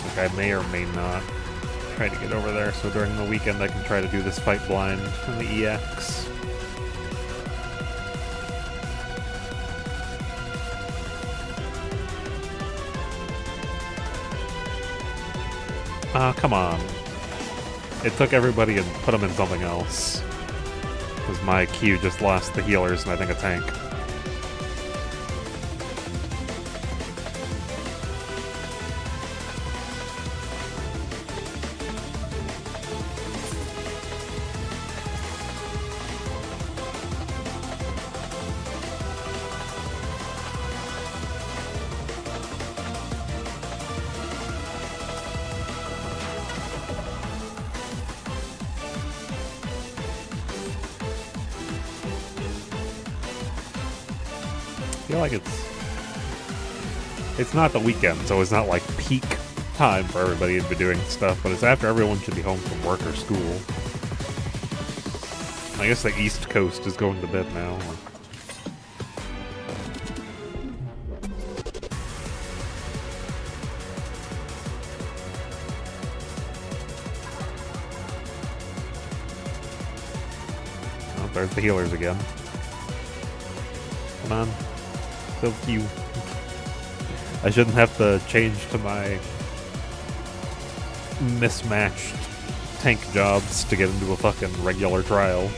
Like, I may or may not try to get over there, so during the weekend I can try to do this fight blind in the EX. Come on. It took everybody and put them in something else. Because my Q just lost the healers and I think a tank. I feel like it's not the weekend, so it's not like peak time for everybody to be doing stuff, but it's after everyone should be home from work or school. I guess the East Coast is going to bed now. there's the healers again. Come on. So cute. I shouldn't have to change to my mismatched tank jobs to get into a fucking regular trial.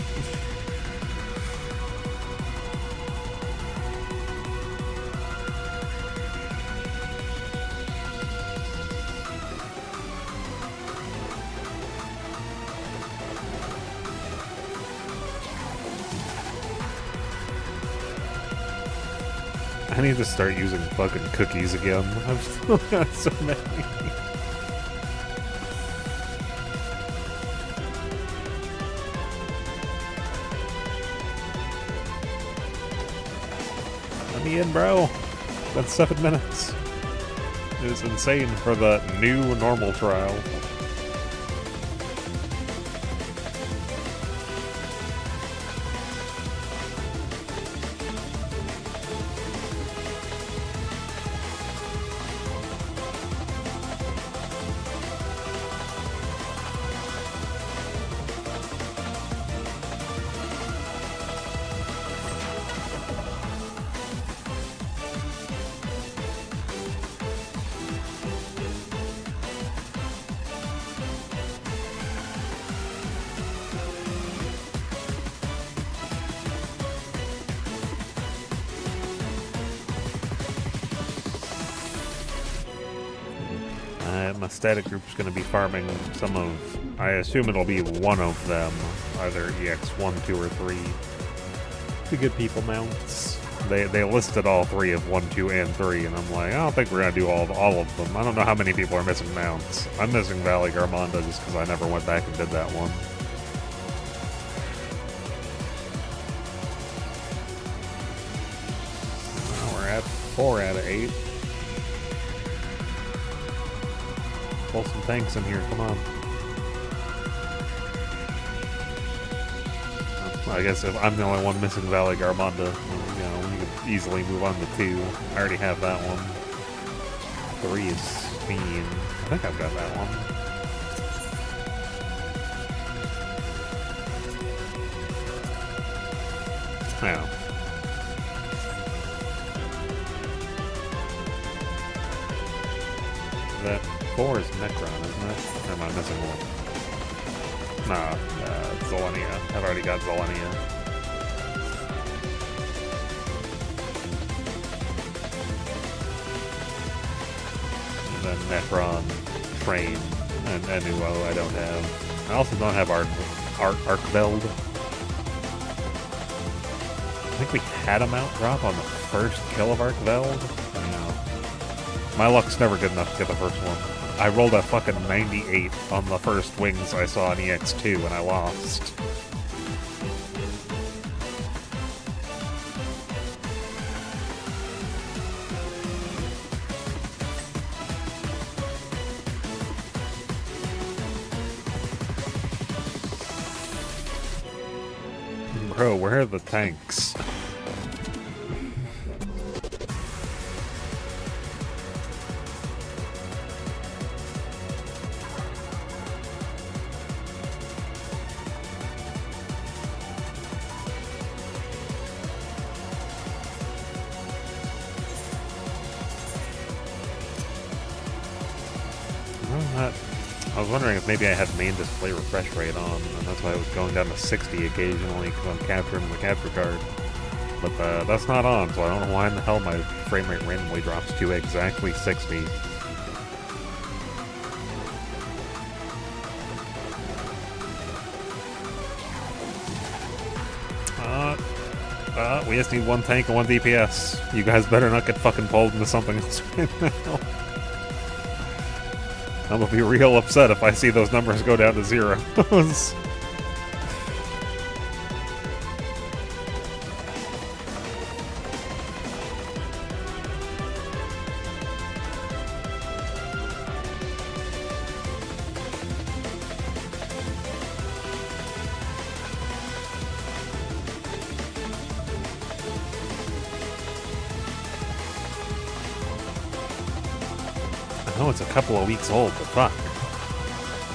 I need to start using fucking cookies again. I've still got so many. Let me in, bro. That's 7 minutes. It is insane for the new normal trial. My static group's going to be farming some of, I assume it'll be one of them, either EX1, 2, or 3, to get people mounts. They listed all 3 of 1, 2, and 3, and I'm like, I don't think we're going to do all of them. I don't know how many people are missing mounts. I'm missing Valley Garmonda just because I never went back and did that one. Well, we're at 4 out of 8. Pull some tanks in here, come on. I guess if I'm the only one missing Valley Garmonda, you know, you could easily move on to 2. I already have that one. 3 is Fiend. I think I've got that one. Yeah. That 4 is Necron, isn't it? Or am I missing one? Nah, Zolenia. I've already got Zolenia. And then Necron, Train, and Enuo I don't have. I also don't have Arkveld. I think we had a mount drop on the first kill of Arkveld. My luck's never good enough to get the first one. I rolled a fucking 98 on the first wings I saw in EX2 and I lost. Bro, where are the tanks? I was wondering if maybe I had main display refresh rate on, and that's why I was going down to 60 occasionally, because I'm capturing the capture card. But that's not on, so I don't know why in the hell my frame rate randomly drops to exactly 60. We just need 1 tank and 1 DPS. You guys better not get fucking pulled into something else right now. I'm gonna be real upset if I see those numbers go down to 0. I know it's a couple of weeks old, but fuck.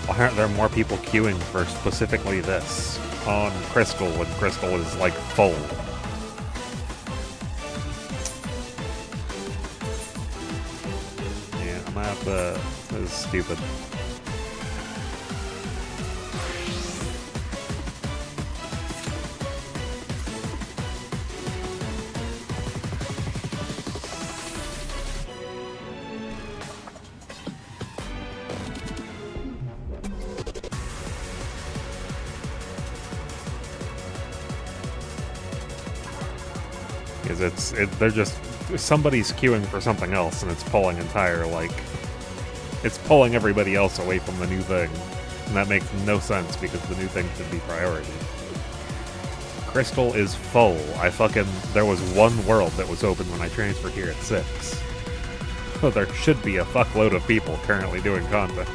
Why aren't there more people queuing for specifically this? on Crystal when Crystal is, like, full. Yeah, I'm gonna have to... This is stupid. Because they're just, somebody's queuing for something else and it's pulling it's pulling everybody else away from the new thing. And that makes no sense because the new thing should be priority. Crystal is full. There was one world that was open when I transferred here at 6. So there should be a fuckload of people currently doing content.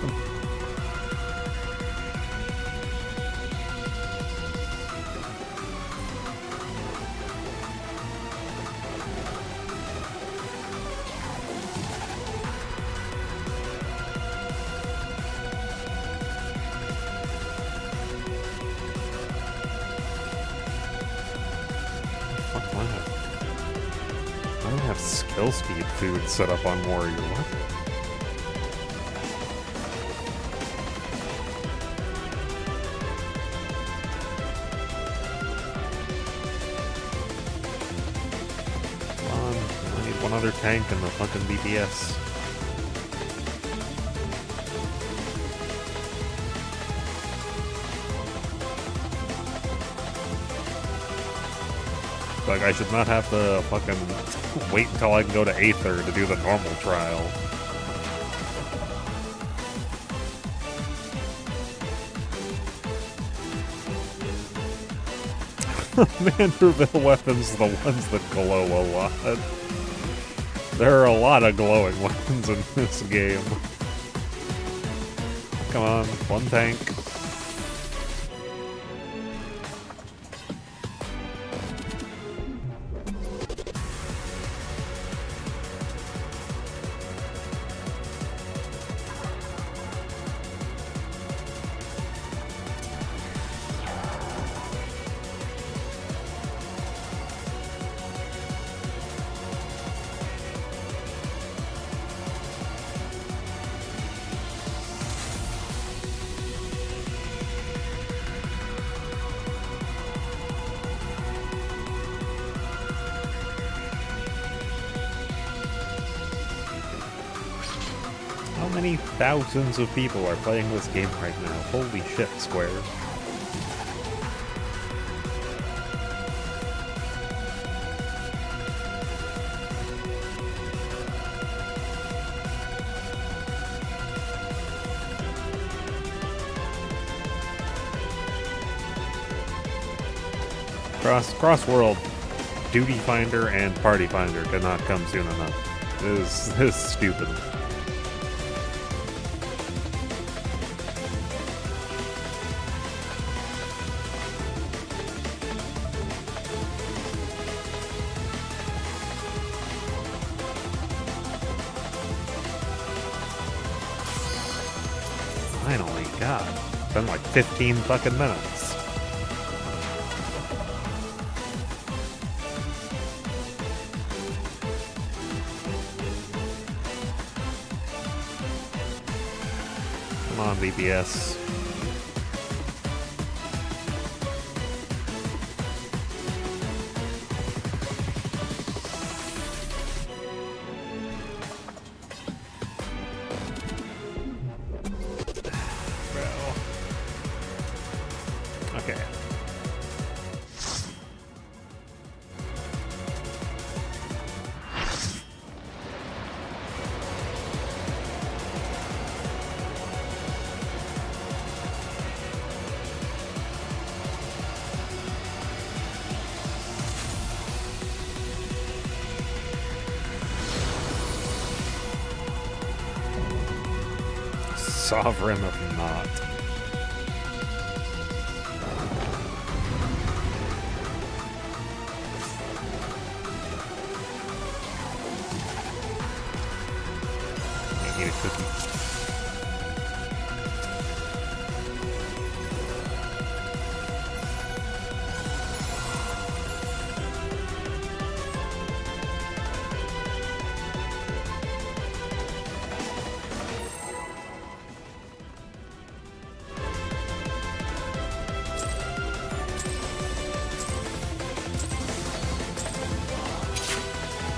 Skill speed food set up on Warrior. What? Come on, I need one other tank and the fucking BPS. Like, I should not have to fucking wait until I can go to Aether to do the normal trial. Manderville weapons are the ones that glow a lot. There are a lot of glowing weapons in this game. Come on, one tank. How many thousands of people are playing this game right now? Holy shit, Square. Cross-world, Duty Finder and Party Finder cannot come soon enough. This is stupid. Finally, God. It's been like 15 fucking minutes. Come on, BPS. Okay. Sovereign of Not. I need a cookie.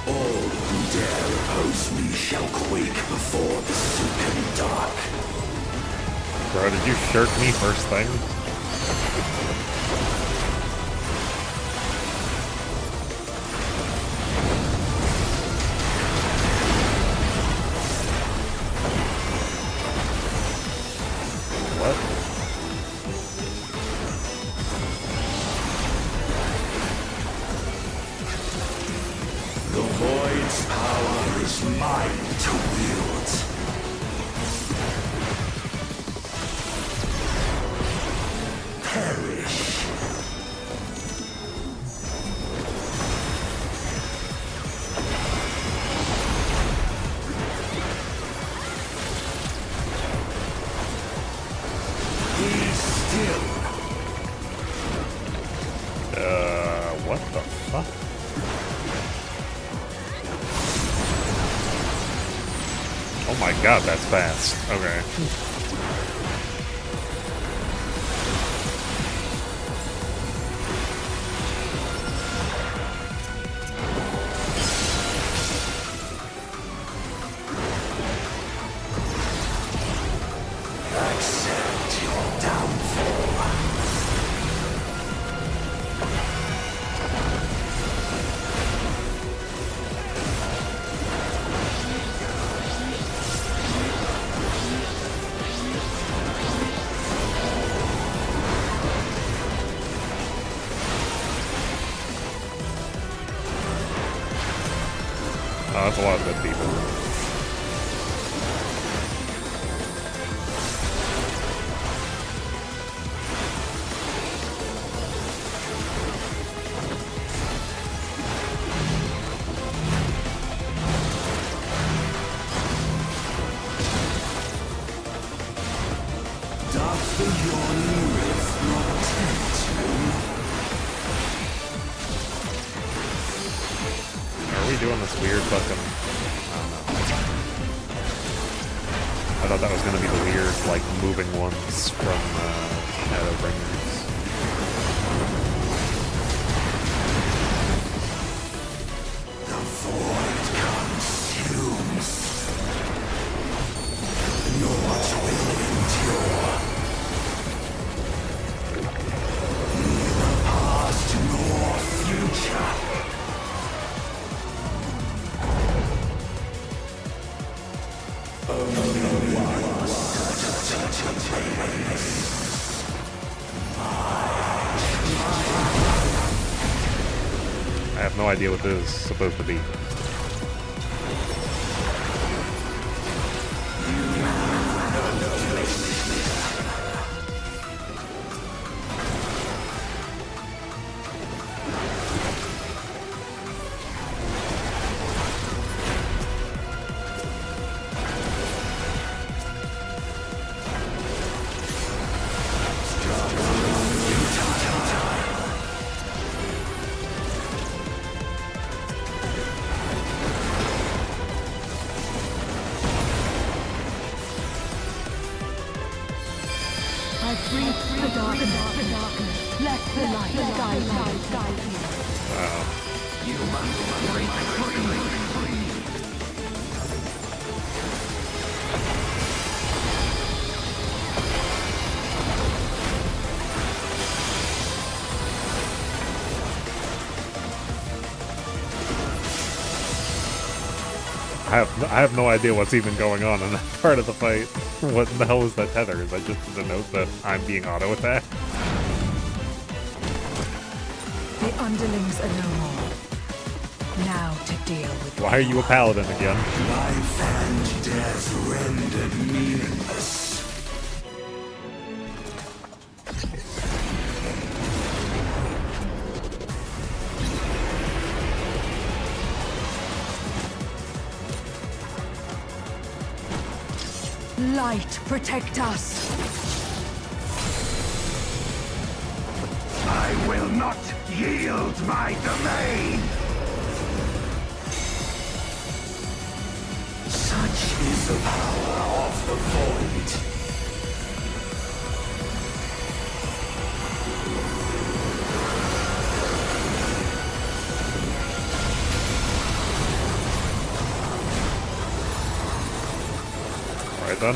All who dare oppose me shall quake before the silken dark. Bro, did you shirk me first thing? What? The Void's power is mine to wield. Perish. Be still. What the fuck? Oh my god, that's fast. Okay. Accept your downfall. Oh, that's a lot of good people. Doth the yawning rift not tempt you? Are we doing this weird fucking... I don't know. I thought that was gonna be the weird, like, moving ones from, Shadowbringers. The void consumes. Naught will endure. Neither past nor future. I have no idea what this is supposed to be. I breathe the darkness. Let the light guide you. You must break free. I have no idea what's even going on in that part of the fight. What the hell is that tether? Is that just to denote that I'm being auto-attacked? The underlings are no more. Now to deal with... Why are you a paladin again? Life and death rendered meaningless. Light, protect us. I will not yield my domain. Such is the power of the void. Alright, done.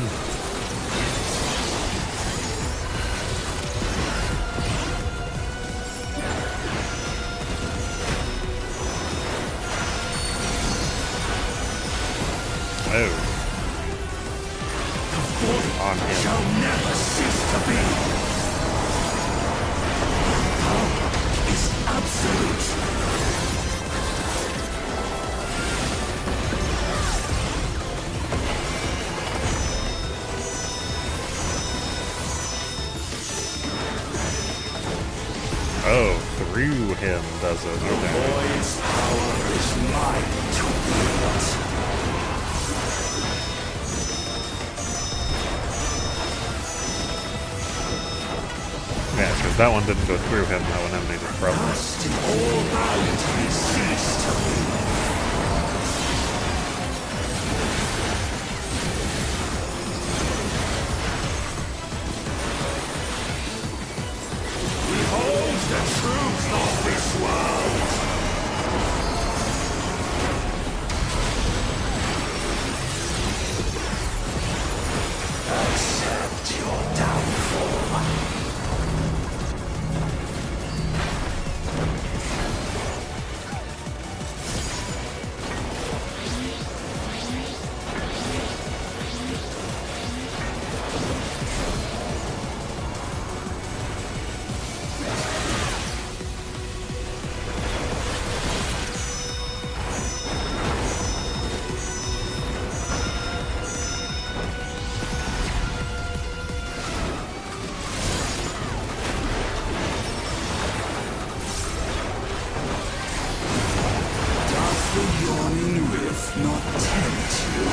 Oh. On him. Shall never cease to be. Power is absolute. Oh, through him does it. Okay. Void's power is mine to wield. Yeah, because that one didn't go through him, that one emanated from him. Dust in all bounty cease to be. Behold the truth of this world! Accept your downfall. Doth the yawning rift not tempt you?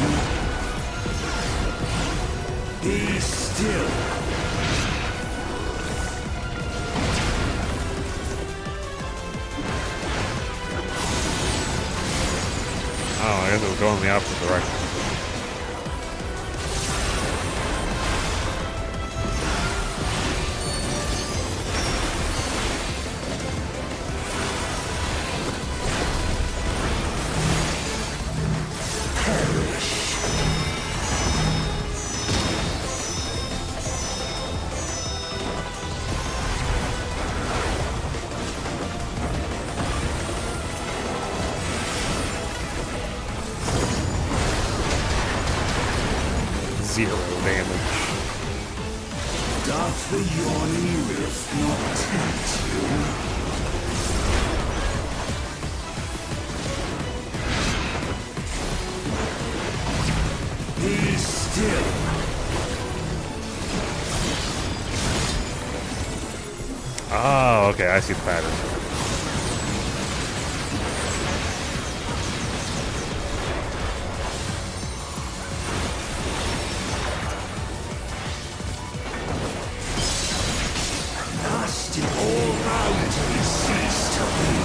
Be still. Oh, I guess it was going the opposite direction. Zero damage. Doth the yawning rift not tempt you? Be still. Oh, okay, I see the pattern. Dust in all bounty cease to be.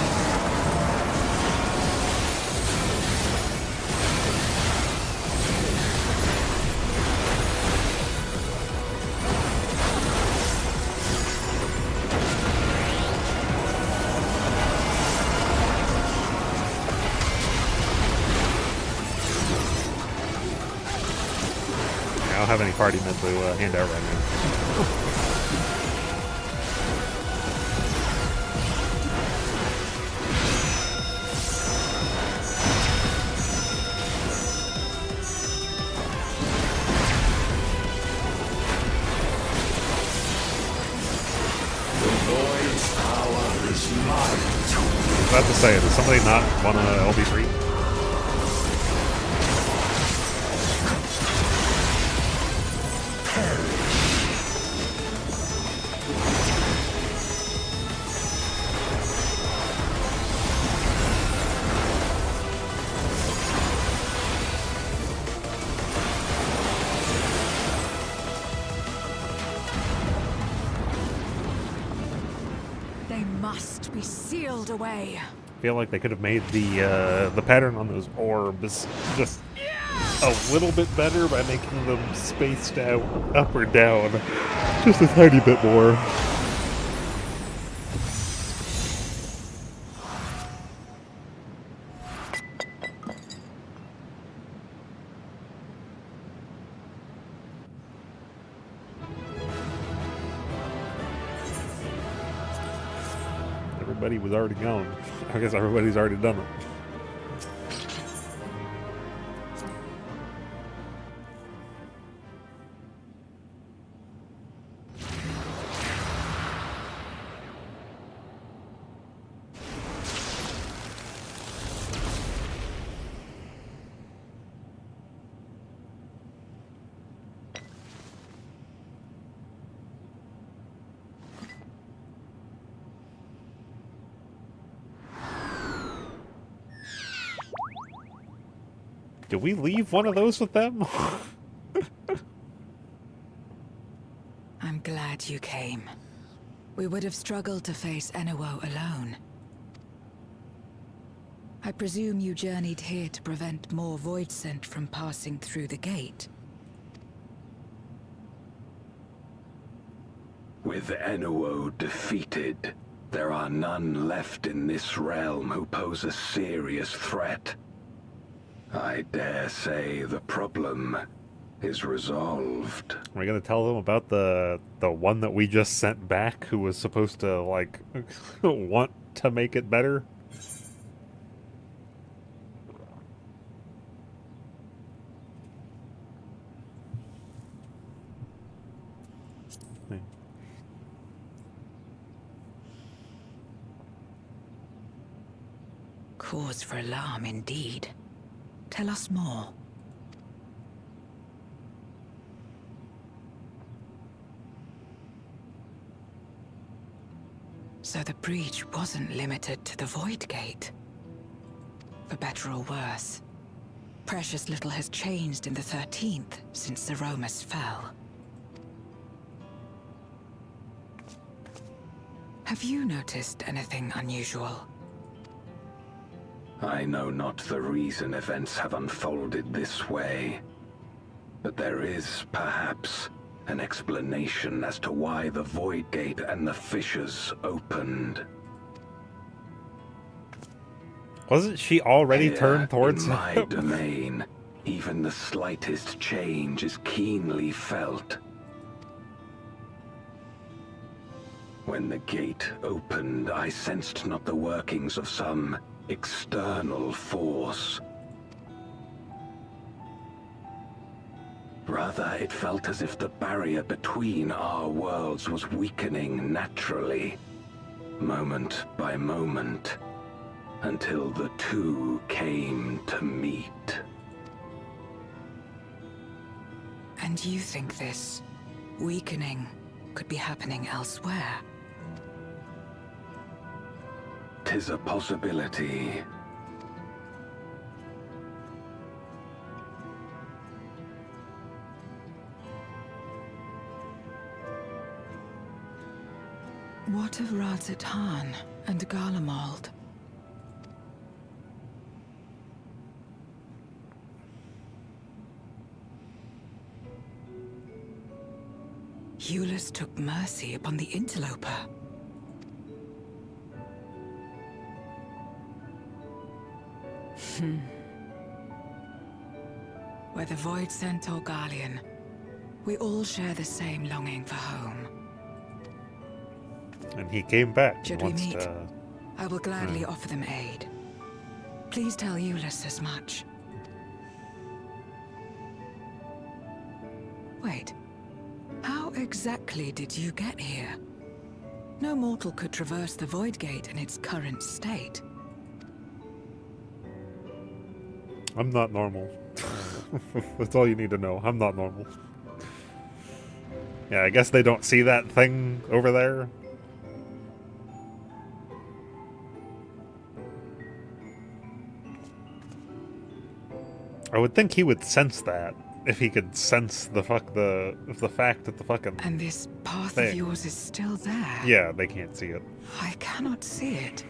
I don't have any party men to hand out right now. The void's power is mine to I was about to say, does somebody not want to LB3? They must be sealed away. I feel like they could have made the pattern on those orbs just a little bit better by making them spaced out up or down just a tiny bit more. everybody was already gone. I guess everybody's already done it. Did we leave one of those with them? I'm glad you came. We would have struggled to face Enuo alone. I presume you journeyed here to prevent more void scent from passing through the gate. With Enuo defeated, there are none left in this realm who pose a serious threat. I dare say the problem is resolved. Are we gonna tell them about the one that we just sent back, who was supposed to, like, want to make it better? Cause for alarm indeed. Tell us more. So the breach wasn't limited to the Void Gate. For better or worse, precious little has changed in the 13th since Zeromus fell. Have you noticed anything unusual? I know not the reason events have unfolded this way, but there is, perhaps, an explanation as to why the Void Gate and the fissures opened. Wasn't she already Here, turned towards in my him? domain, even the slightest change is keenly felt. When the gate opened, I sensed not the workings of some external force. Rather, it felt as if the barrier between our worlds was weakening naturally, moment by moment, until the two came to meet. And you think this weakening could be happening elsewhere? 'Tis a possibility. What of Razat-Han and Garlemald? Eulus took mercy upon the interloper. Whether Void Scent or Garlean, we all share the same longing for home. And he came back. Should we meet? I will gladly offer them aid. Please tell Eulus as much. Wait. How exactly did you get here? No mortal could traverse the Void Gate in its current state. I'm not normal. That's all you need to know. I'm not normal. Yeah, I guess they don't see that thing over there. I would think he would sense that if he could sense the fact that the fucking And this path thing. of yours is still there. Yeah, they can't see it. I cannot see it.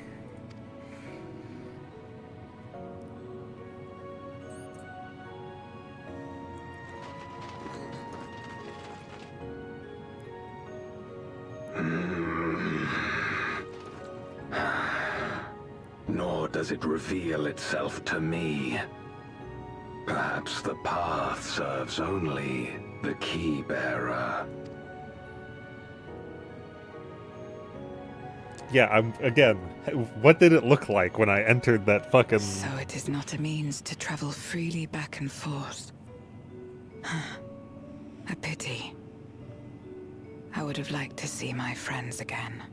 Nor does it reveal itself to me. Perhaps the path serves only the key bearer. Yeah, again, what did it look like when I entered that fucking... So it is not a means to travel freely back and forth. A pity. I would have liked to see my friends again.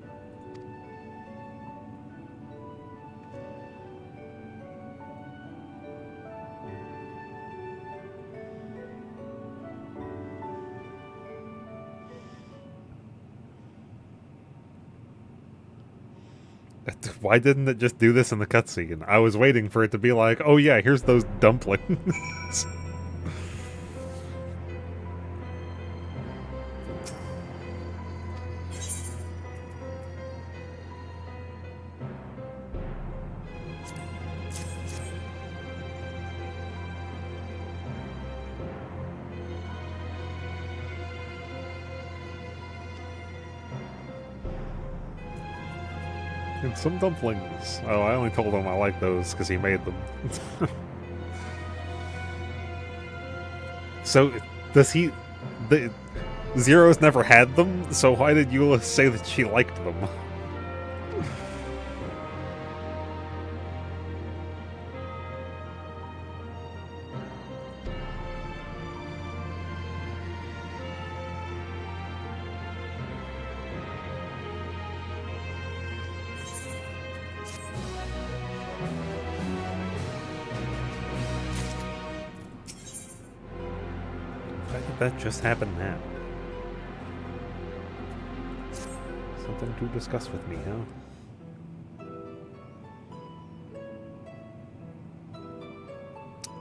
Why didn't it just do this in the cutscene? I was waiting for it to be like, oh yeah, here's those dumplings. And some dumplings. Oh, I only told him I like those because he made them. So, does he... Zero's never had them, so why did Eula say that she liked them? Why did that just happen now? Something to discuss with me, huh?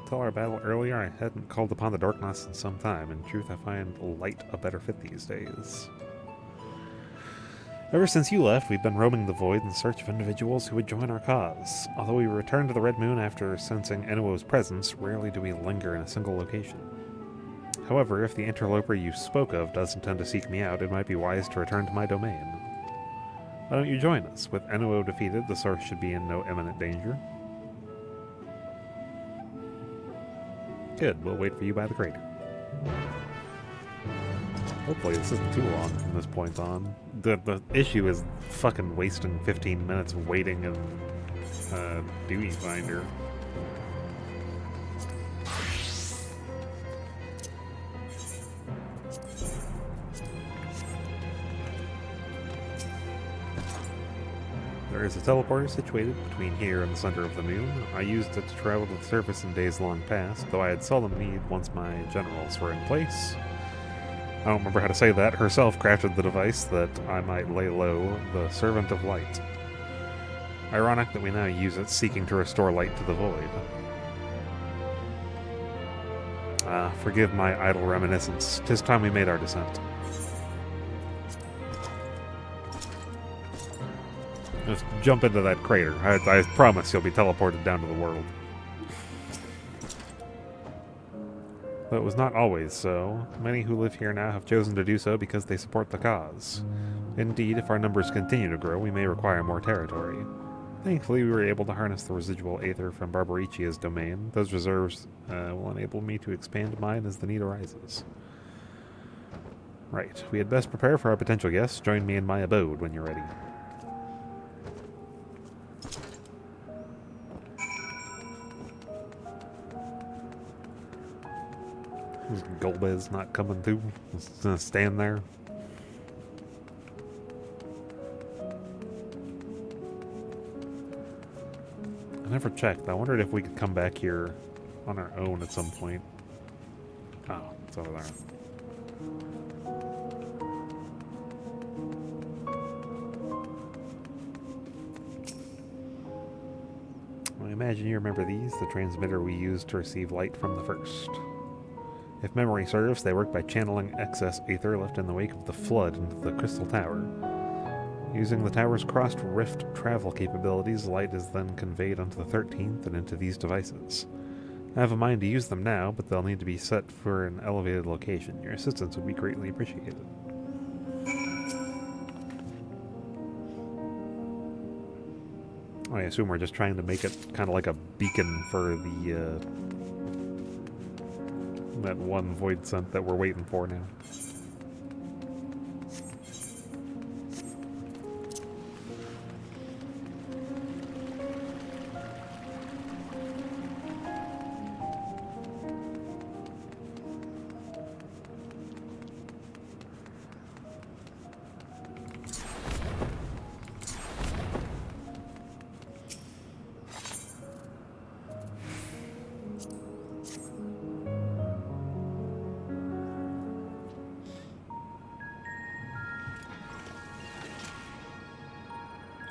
Until our battle earlier, I hadn't called upon the darkness in some time. In truth, I find light a better fit these days. Ever since you left, we've been roaming the void in search of individuals who would join our cause. Although we returned to the Red Moon after sensing Enuo's presence, rarely do we linger in a single location. However, if the interloper you spoke of does intend to seek me out, it might be wise to return to my domain. Why don't you join us? With Enuo defeated, the source should be in no imminent danger. Good, we'll wait for you by the crater. Hopefully this isn't too long from this point on. The issue is fucking wasting 15 minutes waiting in Dewey Finder. There is a teleporter situated between here and the center of the moon. I used it to travel to the surface in days long past, though I had seldom need once my generals were in place. I don't remember how to say that. Herself crafted the device that I might lay low, the Servant of Light. Ironic that we now use it, seeking to restore light to the void. Forgive my idle reminiscence. 'Tis time we made our descent. Just jump into that crater. I promise you'll be teleported down to the world. But it was not always so. Many who live here now have chosen to do so because they support the cause. Indeed, if our numbers continue to grow, we may require more territory. Thankfully, we were able to harness the residual aether from Barbaricia's domain. Those reserves will enable me to expand mine as the need arises. Right, we had best prepare for our potential guests. Join me in my abode when you're ready. Golbez not coming through. Just gonna stand there. I never checked. I wondered if we could come back here on our own at some point. Oh, it's over there. I imagine you remember these, the transmitter we used to receive light from the first. If memory serves, they work by channeling excess aether left in the wake of the flood into the Crystal Tower. Using the tower's crossed rift travel capabilities, light is then conveyed onto the 13th and into these devices. I have a mind to use them now, but they'll need to be set for an elevated location. Your assistance would be greatly appreciated. I assume we're just trying to make it kind of like a beacon for the, that one void scent that we're waiting for now.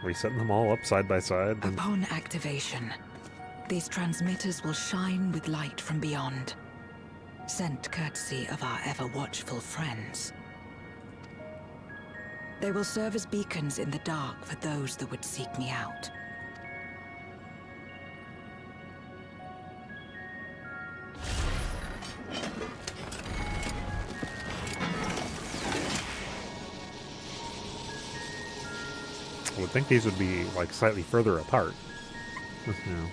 we setting them all up side by side? Upon activation, these transmitters will shine with light from beyond, sent courtesy of our ever-watchful friends. They will serve as beacons in the dark for those that would seek me out. I would think these would be, like, slightly further apart. You know.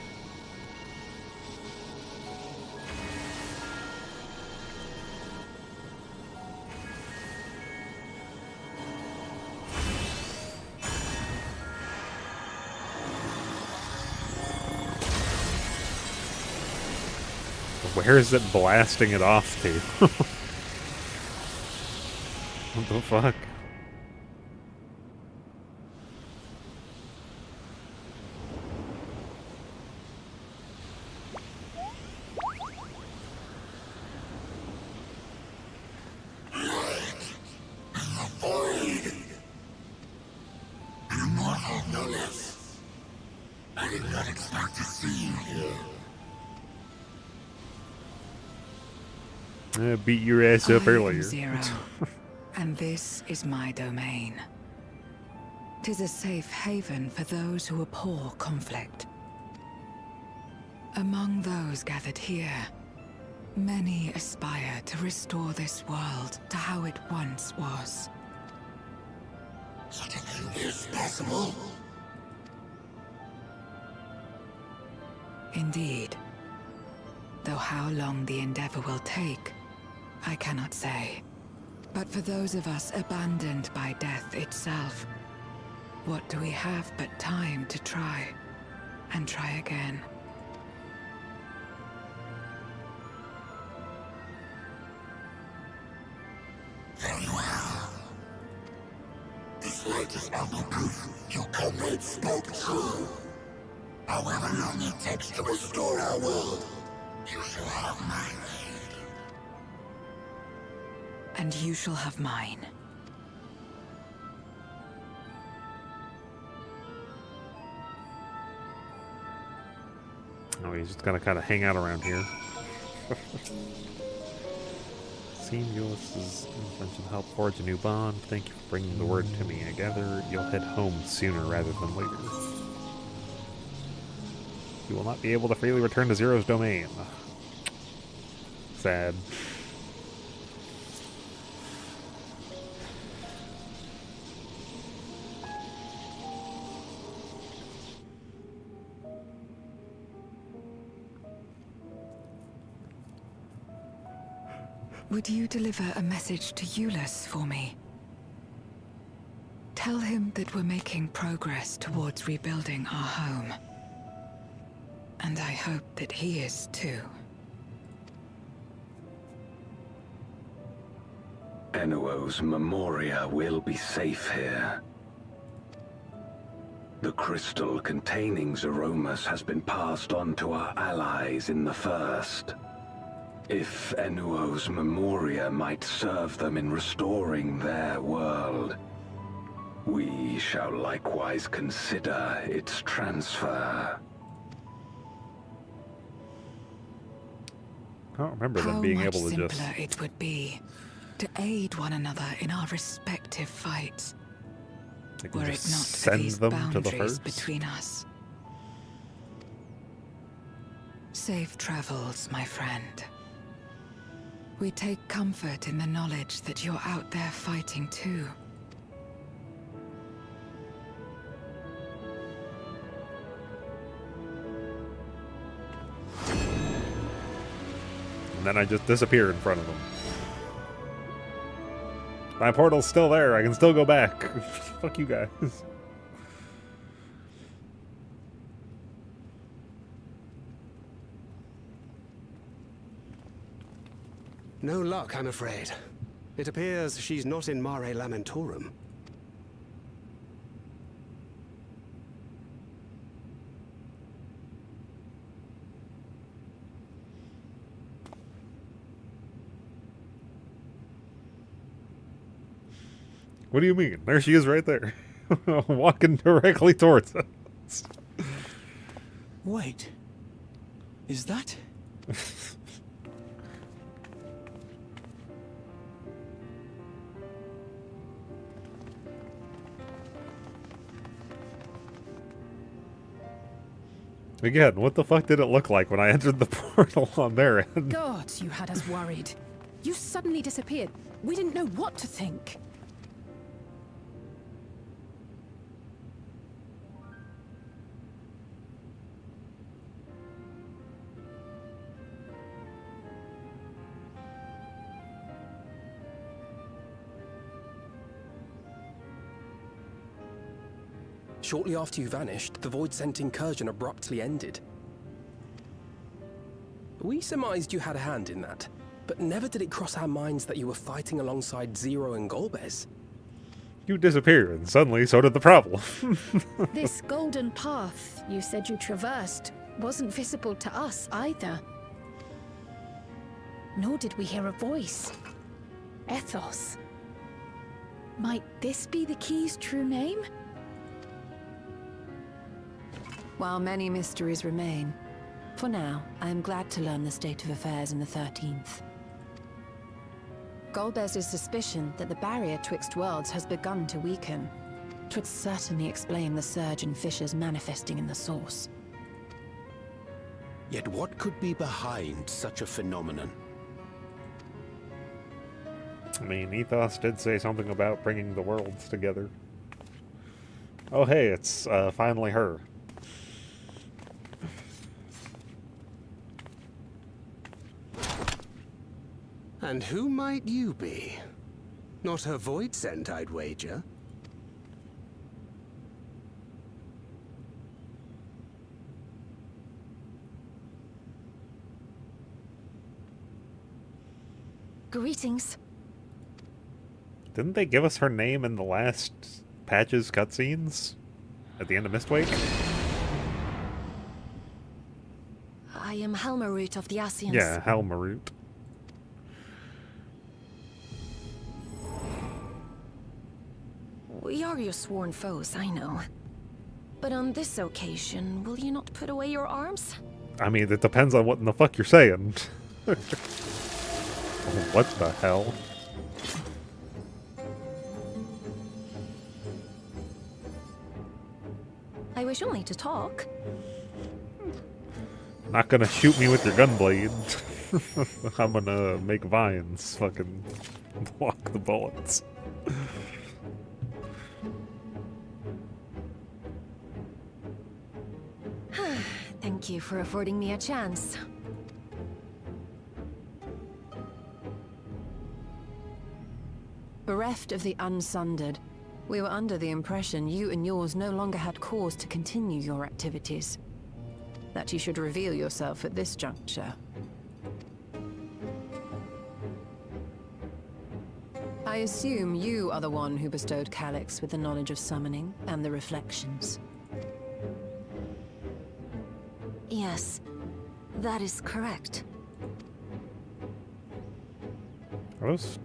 Where is it blasting it off to? What the fuck? I did not expect to see you here. I beat your ass up earlier. Zero, and this is my domain. 'Tis a safe haven for those who abhor conflict. Among those gathered here, many aspire to restore this world to how it once was. Such a thing is possible? Indeed. Though how long the endeavor will take, I cannot say. But for those of us abandoned by death itself, what do we have but time to try, and try again? Very well. This light is ample proof your comrade spoke true. However long it takes to restore our world, you shall have my aid. And you shall have mine. Oh, he's just gonna kind of hang out around here. Seeing Ulysses' intention to help forge a new bond. Thank you for bringing the word to me. I gather you'll head home sooner rather than later. You will not be able to freely return to Zero's domain. Sad. Would you deliver a message to Ulysses for me? Tell him that we're making progress towards rebuilding our home. And I hope that he is too. Enuo's Memoria will be safe here. The crystal containing Zeromus has been passed on to our allies in the First. If Enuo's Memoria might serve them in restoring their world, we shall likewise consider its transfer. I don't remember them being able to just... How much simpler it would be to aid one another in our respective fights, were it not for these boundaries between us. Safe travels, my friend. We take comfort in the knowledge that you're out there fighting too. And then I just disappear in front of them. My portal's still there. I can still go back. Fuck you guys. No luck, I'm afraid. It appears she's not in Mare Lamentorum. What do you mean? There she is right there. Walking directly towards us. Wait. Is that? Again, what the fuck did it look like when I entered the portal on their end? God, you had us worried. You suddenly disappeared. We didn't know what to think. Shortly after you vanished, the Void-sent incursion abruptly ended. We surmised you had a hand in that, but never did it cross our minds that you were fighting alongside Zero and Golbez. You disappeared, and suddenly so did the problem. This golden path you said you traversed wasn't visible to us either. Nor did we hear a voice. Ethos. Might this be the key's true name? While many mysteries remain, for now, I am glad to learn the state of affairs in the 13th. Golbez's suspicion that the barrier twixt worlds has begun to weaken. 'Twould certainly explain the surge in fissures manifesting in the source. Yet what could be behind such a phenomenon? I mean, Ethos did say something about bringing the worlds together. Oh hey, it's finally her. And who might you be? Not her Void-sent, I'd wager. Greetings. Didn't they give us her name in the last Patches cutscenes? At the end of Mistwake? I am Helmarut of the Ascians. Yeah, Helmarut. We are your sworn foes, I know. But on this occasion, will you not put away your arms? I mean, it depends on what in the fuck you're saying. What the hell? I wish only to talk. Not gonna shoot me with your gun blade. I'm gonna make vines fucking block the bullets. Thank you for affording me a chance. Bereft of the Unsundered, we were under the impression you and yours no longer had cause to continue your activities. That you should reveal yourself at this juncture. I assume you are the one who bestowed Calyx with the knowledge of summoning and the reflections. Yes, that is correct. Are those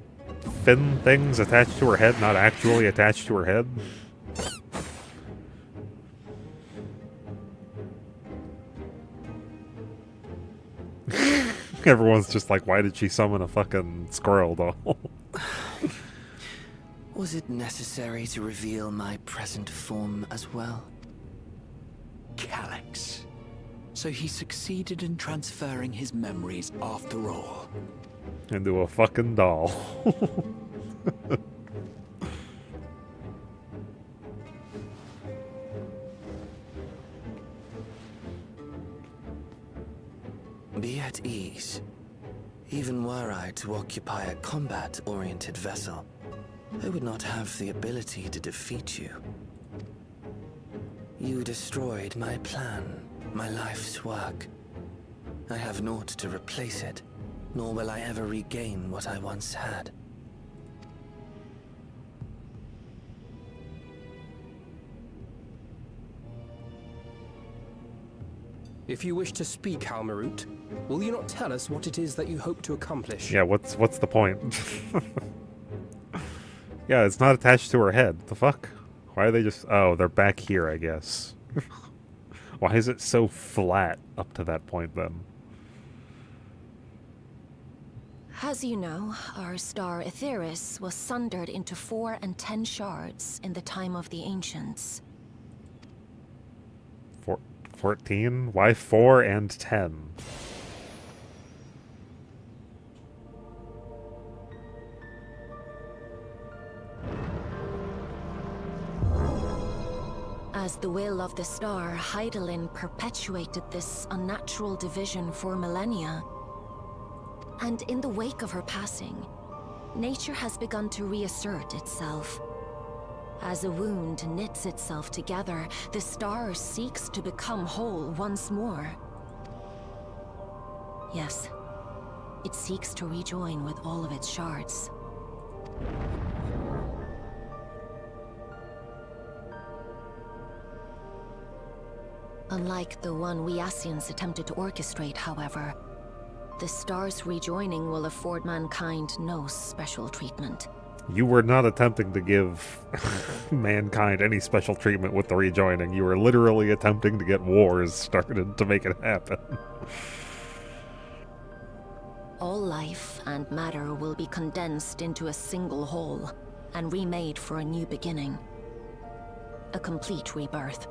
fin things attached to her head not actually attached to her head? Everyone's just like, why did she summon a fucking squirrel doll? Was it necessary to reveal my present form as well? Calyx. So he succeeded in transferring his memories after all. Into a fucking doll. Be at ease. Even were I to occupy a combat-oriented vessel, I would not have the ability to defeat you. You destroyed my plan, my life's work. I have naught to replace it, nor will I ever regain what I once had. If you wish to speak, Helmarut, will you not tell us what it is that you hope to accomplish? Yeah, what's the point? Yeah, it's not attached to her head. The fuck? Why are they just... Oh, they're back here, I guess. Why is it so flat up to that point, then? As you know, our star Aetheris was sundered into 4 and 10 shards in the time of the Ancients. 14? Why 4 and 10? As the will of the star, Hydaelyn perpetuated this unnatural division for millennia. And in the wake of her passing, nature has begun to reassert itself. As a wound knits itself together, the star seeks to become whole once more. Yes, it seeks to rejoin with all of its shards. Unlike the one we Ascians attempted to orchestrate, however, the star's rejoining will afford mankind no special treatment. You were not attempting to give mankind any special treatment with the rejoining. You were literally attempting to get wars started to make it happen. All life and matter will be condensed into a single whole and remade for a new beginning. A complete rebirth.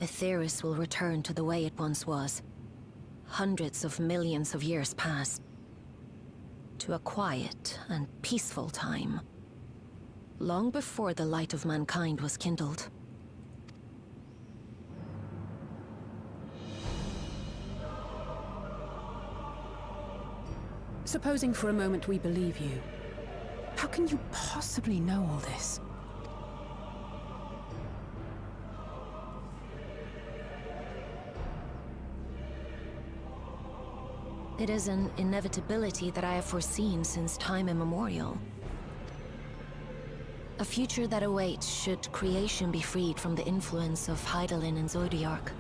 Aetheris will return to the way it once was. Hundreds of millions of years past. To a quiet and peaceful time. Long before the light of mankind was kindled. Supposing for a moment we believe you, how can you possibly know all this? It is an inevitability that I have foreseen since time immemorial. A future that awaits should creation be freed from the influence of Hydaelyn and Zodiark.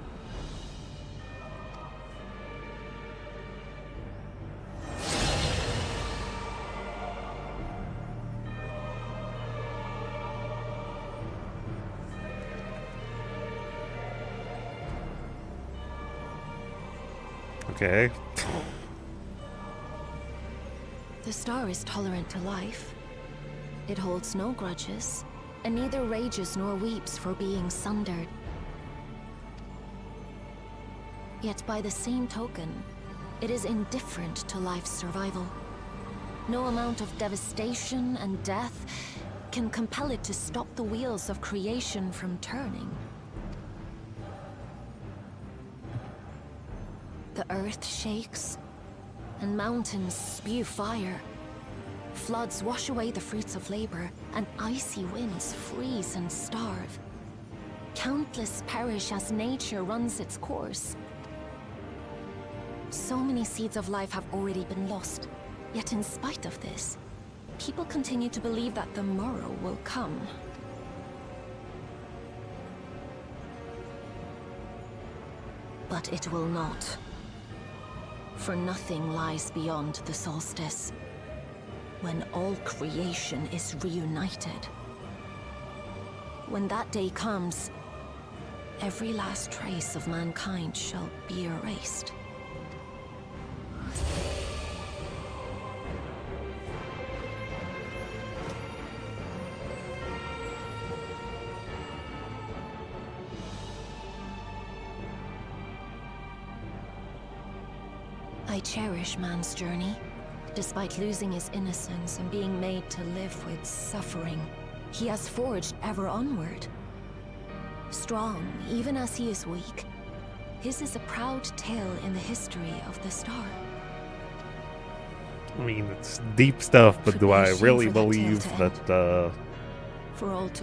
Okay. The star is tolerant to life. It holds no grudges, and neither rages nor weeps for being sundered. Yet by the same token, it is indifferent to life's survival. No amount of devastation and death can compel it to stop the wheels of creation from turning. The earth shakes, and mountains spew fire. Floods wash away the fruits of labor, and icy winds freeze and starve. Countless perish as nature runs its course. So many seeds of life have already been lost. Yet in spite of this, people continue to believe that the morrow will come. But it will not. For nothing lies beyond the solstice, when all creation is reunited. When that day comes, every last trace of mankind shall be erased. I cherish man's journey. Despite losing his innocence and being made to live with suffering, he has forged ever onward. Strong, even as he is weak, his is a proud tale in the history of the star. I mean, it's deep stuff, but do I really believe that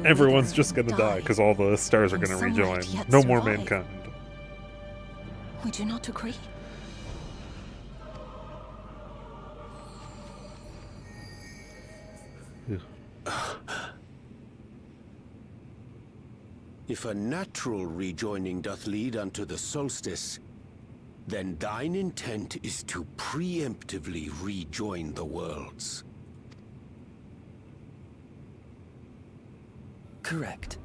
everyone's just gonna die because all the stars are gonna rejoin? No more mankind. Would you not agree? If a natural rejoining doth lead unto the solstice, Then thine intent is to preemptively rejoin the worlds. Correct.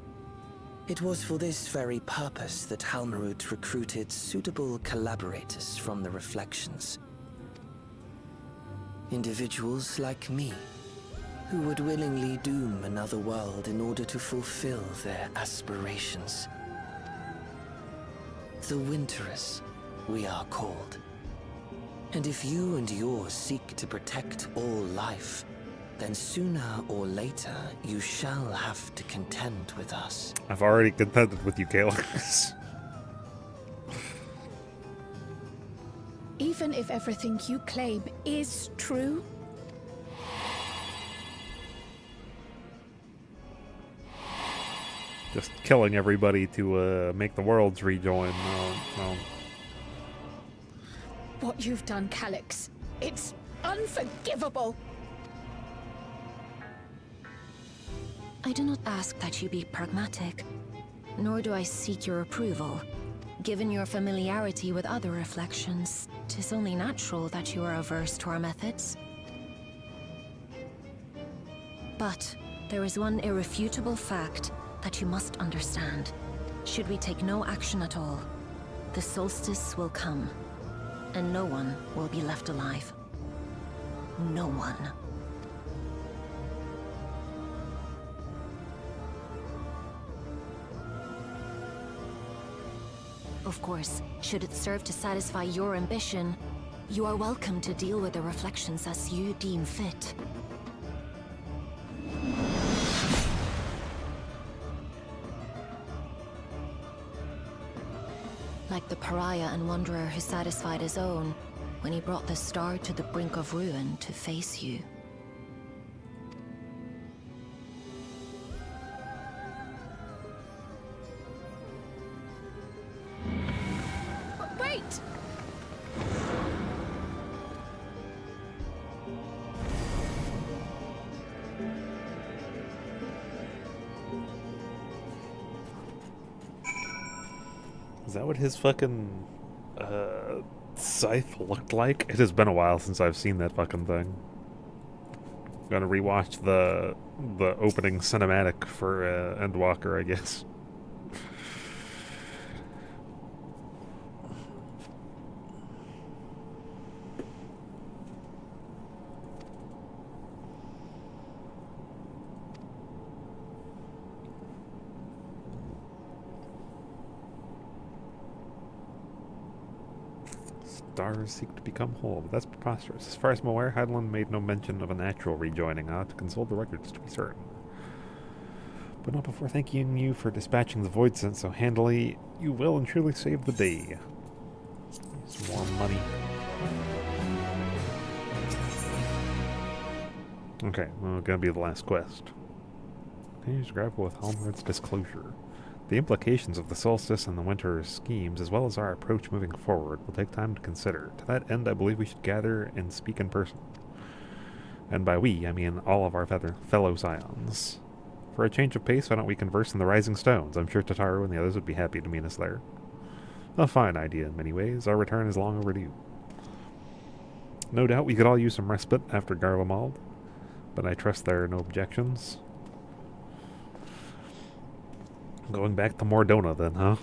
It was for this very purpose that Halmarut recruited suitable collaborators from the Reflections. Individuals like me, who would willingly doom another world in order to fulfill their aspirations. The Winterers, we are called. And if you and yours seek to protect all life, then sooner or later you shall have to contend with us. I've already contended with you, Calyx. Even if everything you claim is true, Just killing everybody to make the worlds rejoin. No. what you've done, Calyx, it's unforgivable. I do not ask that you be pragmatic, nor do I seek your approval. Given your familiarity with other reflections, 'tis only natural that you are averse to our methods. But there is one irrefutable fact that you must understand. Should we take no action at all, the solstice will come, and no one will be left alive. No one. Of course, should it serve to satisfy your ambition, you are welcome to deal with the reflections as you deem fit. Like the pariah and wanderer who satisfied his own when he brought the star to the brink of ruin to face you. Wait! Is that what his fucking scythe looked like? It has been a while since I've seen that fucking thing. I'm gonna rewatch the opening cinematic for Endwalker, I guess. Stars seek to become whole, but that's preposterous. As far as I'm aware, Heidelin made no mention of a natural rejoining. I'll have to consult the records to be certain. But not before thanking you for dispatching the Void Scent so handily. You will and truly save the day. Some more money. Okay, well, gonna be the last quest. Continues to grapple with Halmarut's disclosure. The implications of the solstice and the winter's schemes, as well as our approach moving forward, will take time to consider. To that end, I believe we should gather and speak in person. And by we, I mean all of our fellow scions. For a change of pace, why don't we converse in the Rising Stones? I'm sure Tataru and the others would be happy to meet us there. A fine idea in many ways. Our return is long overdue. No doubt we could all use some respite after Garlemald, but I trust there are no objections. Going back to Mordona then, huh?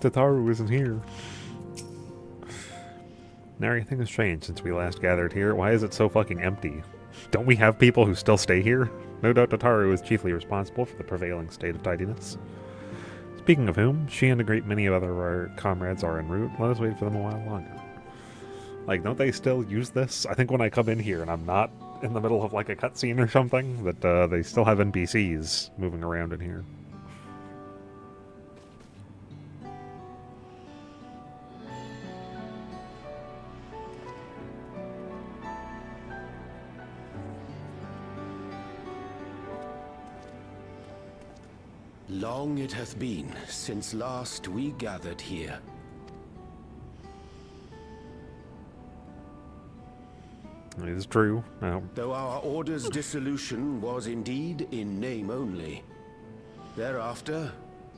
Tataru isn't here. Now everything has changed since we last gathered here. Why is it so fucking empty? Don't we have people who still stay here? No doubt Tataru is chiefly responsible for the prevailing state of tidiness. Speaking of whom, she and a great many of our comrades are en route. Let us wait for them a while longer. Like, don't they still use this? I think when I come in here and I'm not in the middle of like a cutscene or something, that they still have NPCs moving around in here. Long it hath been since last we gathered here. It is true. Though our order's dissolution was indeed in name only. Thereafter,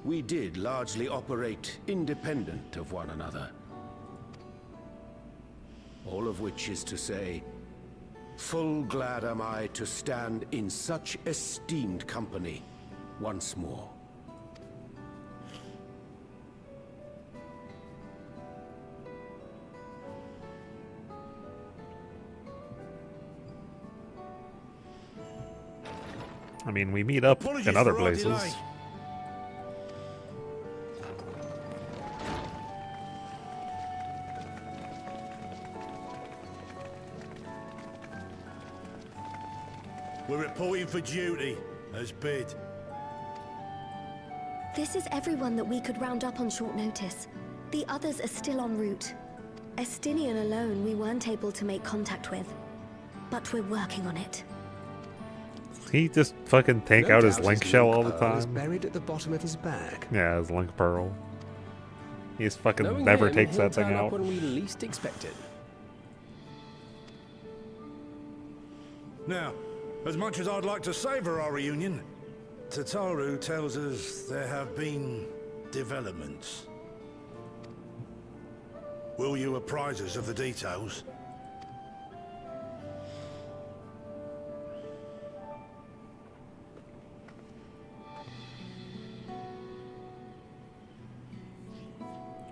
we did largely operate independent of one another. All of which is to say, full glad am I to stand in such esteemed company once more. I mean, we meet up in other places. We're reporting for duty, as bid. This is everyone that we could round up on short notice. The others are still en route. Estinian alone we weren't able to make contact with. But we're working on it. He just fucking take out his link shell all the pearl is time. buried at the bottom of his bag. Yeah, his link pearl. He just fucking Knowing never him, takes he'll that thing turn up out. when we least expect it. Now, as much as I'd like to savour our reunion, Tataru tells us there have been developments. Will you apprise us of the details?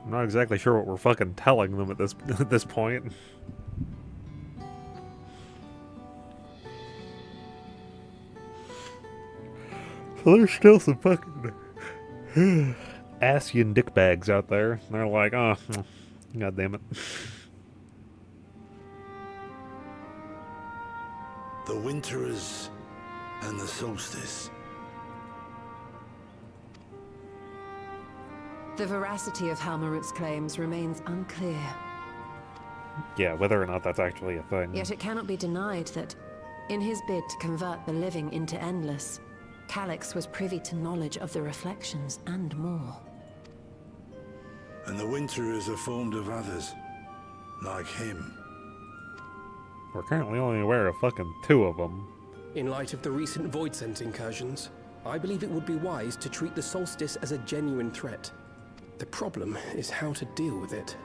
I'm not exactly sure what we're fucking telling them at this point. So there's still some fucking Asian dickbags out there. They're like, oh, god damn it. The Winterers and the Solstice. The veracity of Halmarut's claims remains unclear. Yeah, whether or not that's actually a thing. Yet it cannot be denied that, in his bid to convert the living into endless, Calyx was privy to knowledge of the reflections and more. And the Winterers are formed of others, like him. We're currently only aware of fucking 2 of them. In light of the recent Void Sense incursions, I believe it would be wise to treat the Solstice as a genuine threat. The problem is how to deal with it.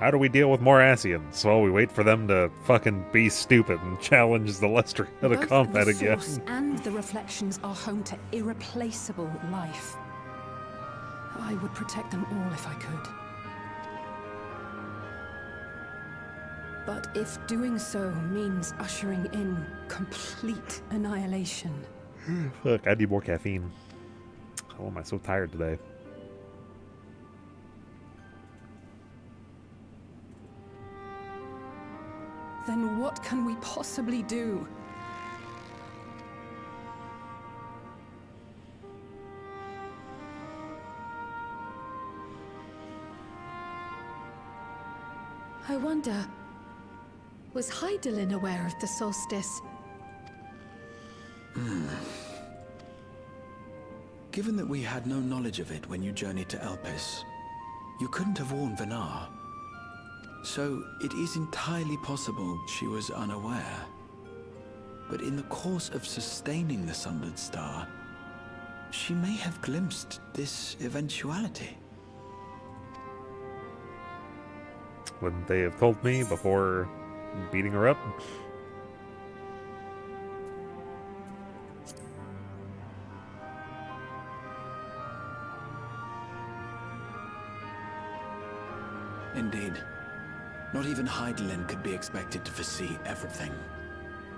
How do we deal with more Asians? Well, we wait for them to fucking be stupid and challenge the Lester to Both combat the again. Source and the reflections are home to irreplaceable life. I would protect them all if I could. But if doing so means ushering in complete annihilation... Fuck, I need more caffeine. How am I so tired today? Then what can we possibly do? I wonder, was Hydaelyn aware of the solstice? Given that we had no knowledge of it when you journeyed to Elpis, you couldn't have warned Venar. So it is entirely possible she was unaware. But in the course of sustaining the Sundered Star, she may have glimpsed this eventuality. Wouldn't they have told me before beating her up? Indeed. Not even Hydaelyn could be expected to foresee everything.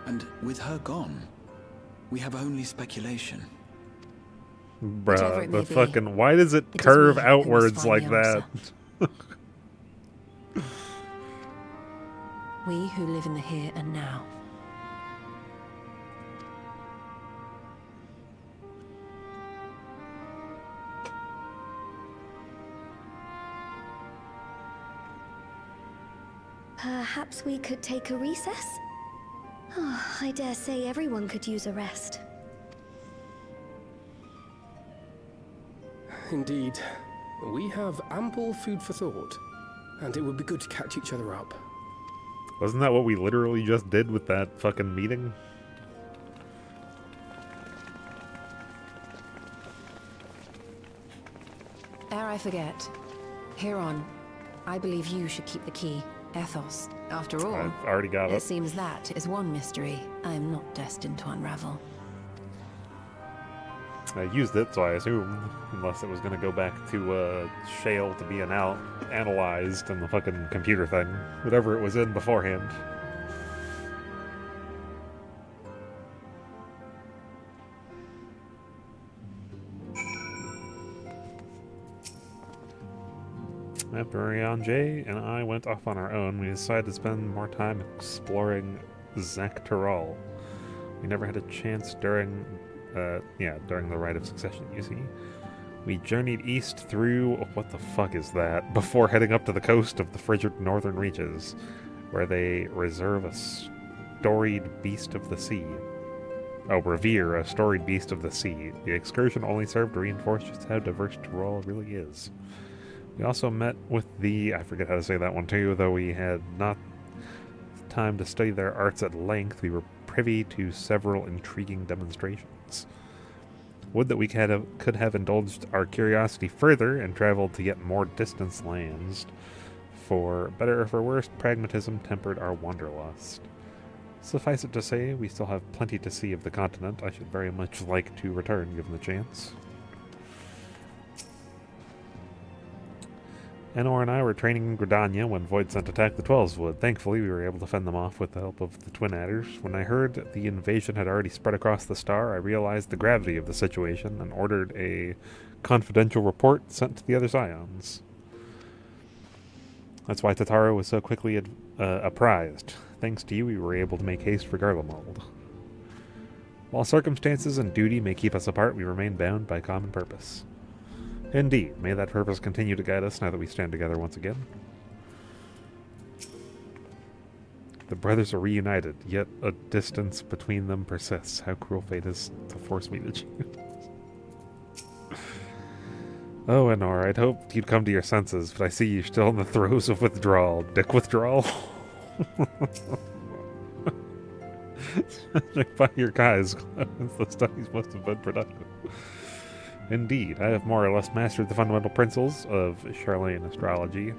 And with her gone, we have only speculation. Bruh, the fucking... Why does it curve outwards like that? We who live in the here and now. Perhaps we could take a recess? Oh, I dare say everyone could use a rest. indeed. We have ample food for thought, and it would be good to catch each other up. Wasn't that what we literally just did with that fucking meeting? Ere I forget, Huron, I believe you should keep the key. Ethos. After all, I've already got it it. seems that is one mystery I am not destined to unravel. I used it, so I assumed, unless it was going to go back to Shale to be analyzed in the fucking computer thing, whatever it was in beforehand. After Ariane J and I went off on our own, we decided to spend more time exploring Zaktaral. We never had a chance during the Rite of Succession, you see. We journeyed east through, what the fuck is that, before heading up to the coast of the frigid northern reaches, where they reserve a storied beast of the sea. Oh, revere a storied beast of the sea. The excursion only served to reinforce just how diverse Tyrol really is. We also met with I forget how to say that one too, though we had not time to study their arts at length, we were privy to several intriguing demonstrations. Would that we could have indulged our curiosity further and traveled to yet more distant lands. For better or for worse, pragmatism tempered our wanderlust. Suffice it to say, we still have plenty to see of the continent. I should very much like to return, given the chance. Enor and I were training in Gridania when Void sent attack the Twelveswood. Thankfully, we were able to fend them off with the help of the Twin Adders. When I heard the invasion had already spread across the star, I realized the gravity of the situation and ordered a confidential report sent to the other Scions. That's why Tataro was so quickly apprised. Thanks to you, we were able to make haste for Garlemald. While circumstances and duty may keep us apart, we remain bound by common purpose. Indeed, may that purpose continue to guide us now that we stand together once again. The brothers are reunited, yet a distance between them persists. How cruel fate is to force me to choose. Oh, Enor, I'd hoped you'd come to your senses, but I see you're still in the throes of withdrawal. Dick withdrawal? By your guys, the studies must have been productive. Indeed, I have more or less mastered the fundamental principles of Charlene astrology.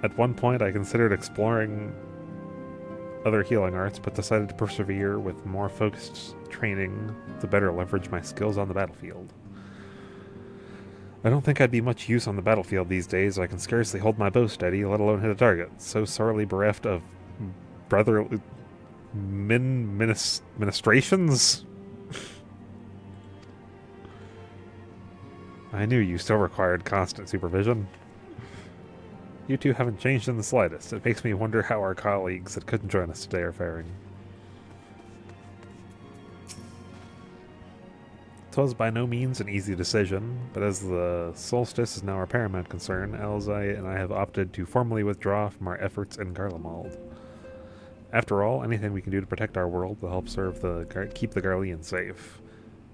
At one point, I considered exploring other healing arts, but decided to persevere with more focused training to better leverage my skills on the battlefield. I don't think I'd be much use on the battlefield these days. I can scarcely hold my bow steady, let alone hit a target. So sorely bereft of brotherly ministrations? I knew you still required constant supervision. You two haven't changed in the slightest. It makes me wonder how our colleagues that couldn't join us today are faring. 'Twas by no means an easy decision, but as the solstice is now our paramount concern, Elzai and I have opted to formally withdraw from our efforts in Garlemald. After all, anything we can do to protect our world will help keep the Garleans safe.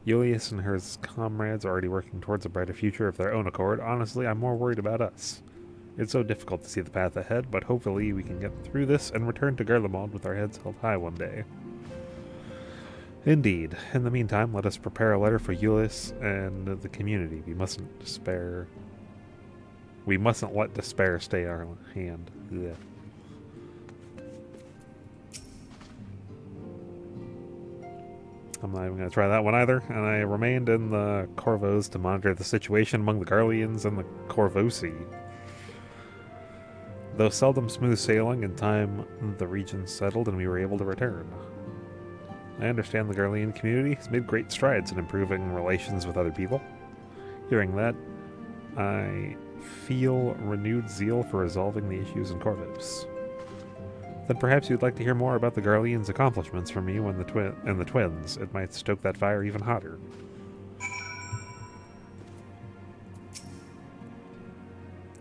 Julius and his comrades are already working towards a brighter future of their own accord. Honestly, I'm more worried about us. It's so difficult to see the path ahead, but hopefully we can get through this and return to Garlemald with our heads held high one day. Indeed. In the meantime, let us prepare a letter for Julius and the community. We mustn't let despair stay our hand. Ugh. I'm not even going to try that one either, and I remained in the Corvos to monitor the situation among the Garleans and the Corvosi. Though seldom smooth sailing, in time the region settled and we were able to return. I understand the Garlean community has made great strides in improving relations with other people. Hearing that, I feel renewed zeal for resolving the issues in Corvos. Then perhaps you'd like to hear more about the Garleans' accomplishments from me and the twins. It might stoke that fire even hotter.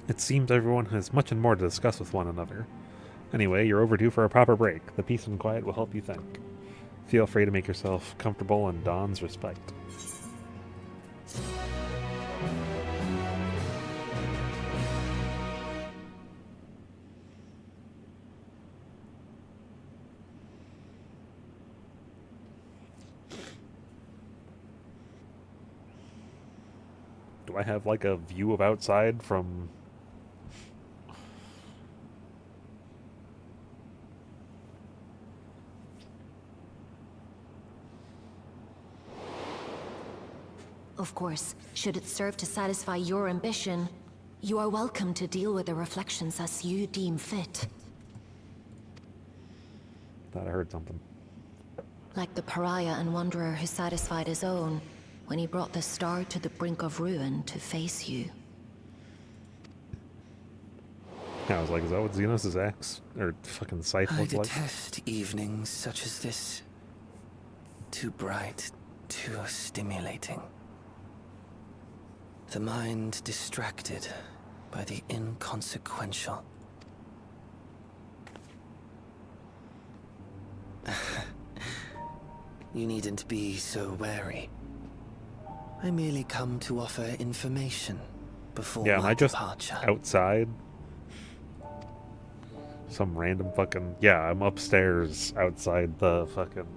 It seems everyone has much and more to discuss with one another. Anyway, you're overdue for a proper break. The peace and quiet will help you think. Feel free to make yourself comfortable in Dawn's respect. Do I have like a view of outside from... Of course, should it serve to satisfy your ambition, you are welcome to deal with the reflections as you deem fit. Thought I heard something. Like the pariah and wanderer who satisfied his own when he brought the star to the brink of ruin to face you. I was like, is that what Xenos' axe or fucking scythe I looks like? detest evenings such as this. Too bright, too stimulating. The mind distracted by the inconsequential. You needn't be so wary. I merely come to offer information before Yeah, am my I just departure. outside? Some random fucking... Yeah, I'm upstairs outside the fucking...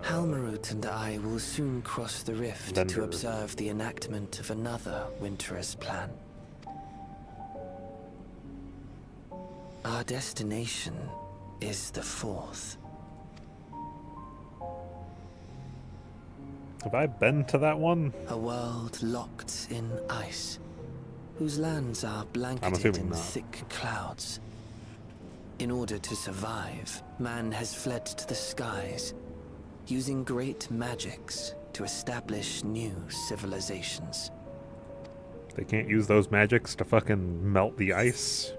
Halmarut and I will soon cross the rift Vendor. to observe the enactment of another Winter's plan. Our destination is the fourth. Have I been to that one? A world locked in ice, whose lands are I'm blanketed assuming in not. thick clouds. In order to survive, man has fled to the skies, using great magics to establish new civilizations. They can't use those magics to fucking melt the ice?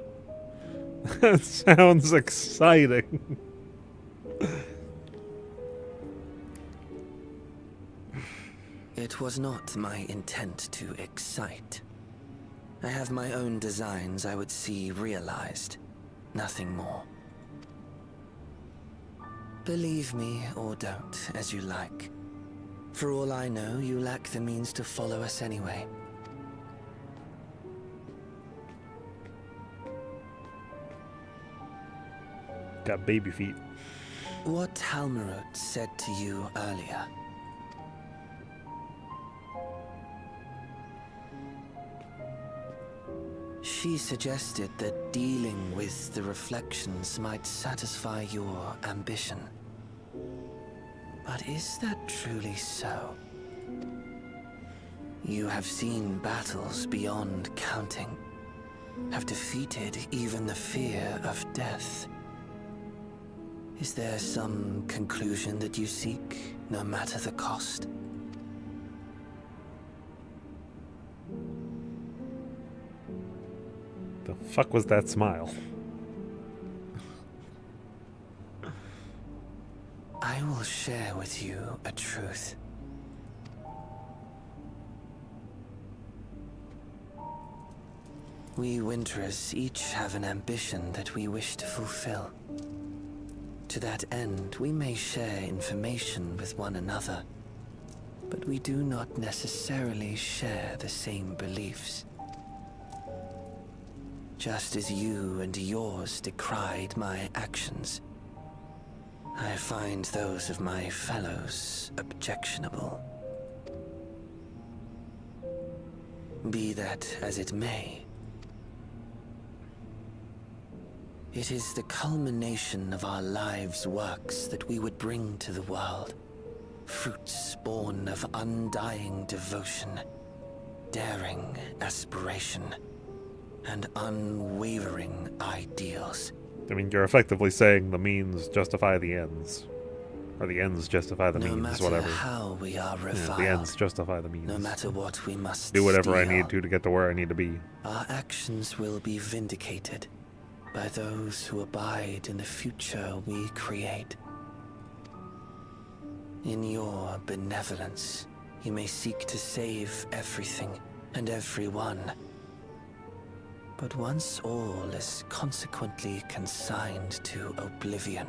That sounds exciting. It was not my intent to excite. I have my own designs I would see realized, nothing more. Believe me or don't, as you like. For all I know, you lack the means to follow us anyway. Got baby feet. What Halmarut said to you earlier. She suggested that dealing with the reflections might satisfy your ambition. But is that truly so? You have seen battles beyond counting, have defeated even the fear of death. Is there some conclusion that you seek, no matter the cost? The fuck was that smile? I will share with you a truth. We Winterers each have an ambition that we wish to fulfill. To that end, we may share information with one another, but we do not necessarily share the same beliefs. Just as you and yours decried my actions, I find those of my fellows objectionable. Be that as it may, it is the culmination of our lives' works that we would bring to the world. Fruits born of undying devotion, daring aspiration, and unwavering ideals. I mean, you're effectively saying the means justify the ends. Or the ends justify the No means, matter whatever. how we are Yeah, reviled, the ends justify the means. no matter what we must Do whatever I steal, need to get to where I need to be. our actions will be vindicated by those who abide in the future we create. In your benevolence, you may seek to save everything and everyone. But once all is consequently consigned to oblivion,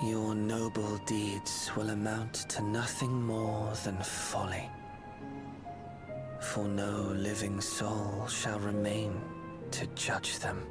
your noble deeds will amount to nothing more than folly. For no living soul shall remain to judge them.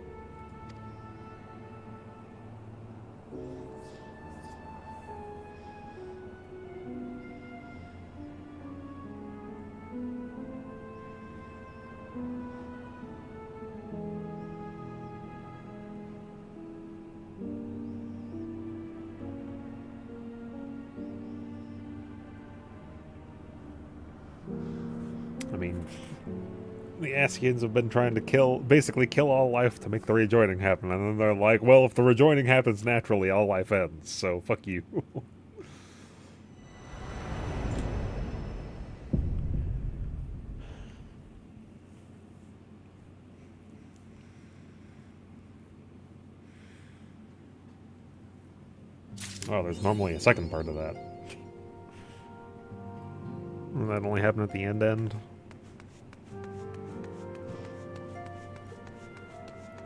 The Ascians have been trying to basically kill all life to make the rejoining happen, and then they're like, well, if the rejoining happens naturally, all life ends, so fuck you. Oh, there's normally a second part of that. Will that only happen at the end?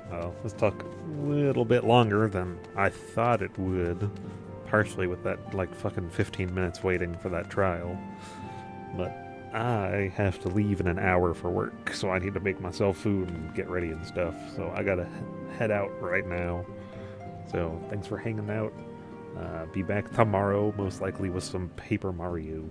Well, this took a little bit longer than I thought it would. Partially with that, like, fucking 15 minutes waiting for that trial. But I have to leave in an hour for work, so I need to make myself food and get ready and stuff. So I gotta head out right now. So, thanks for hanging out. Be back tomorrow, most likely with some Paper Mario.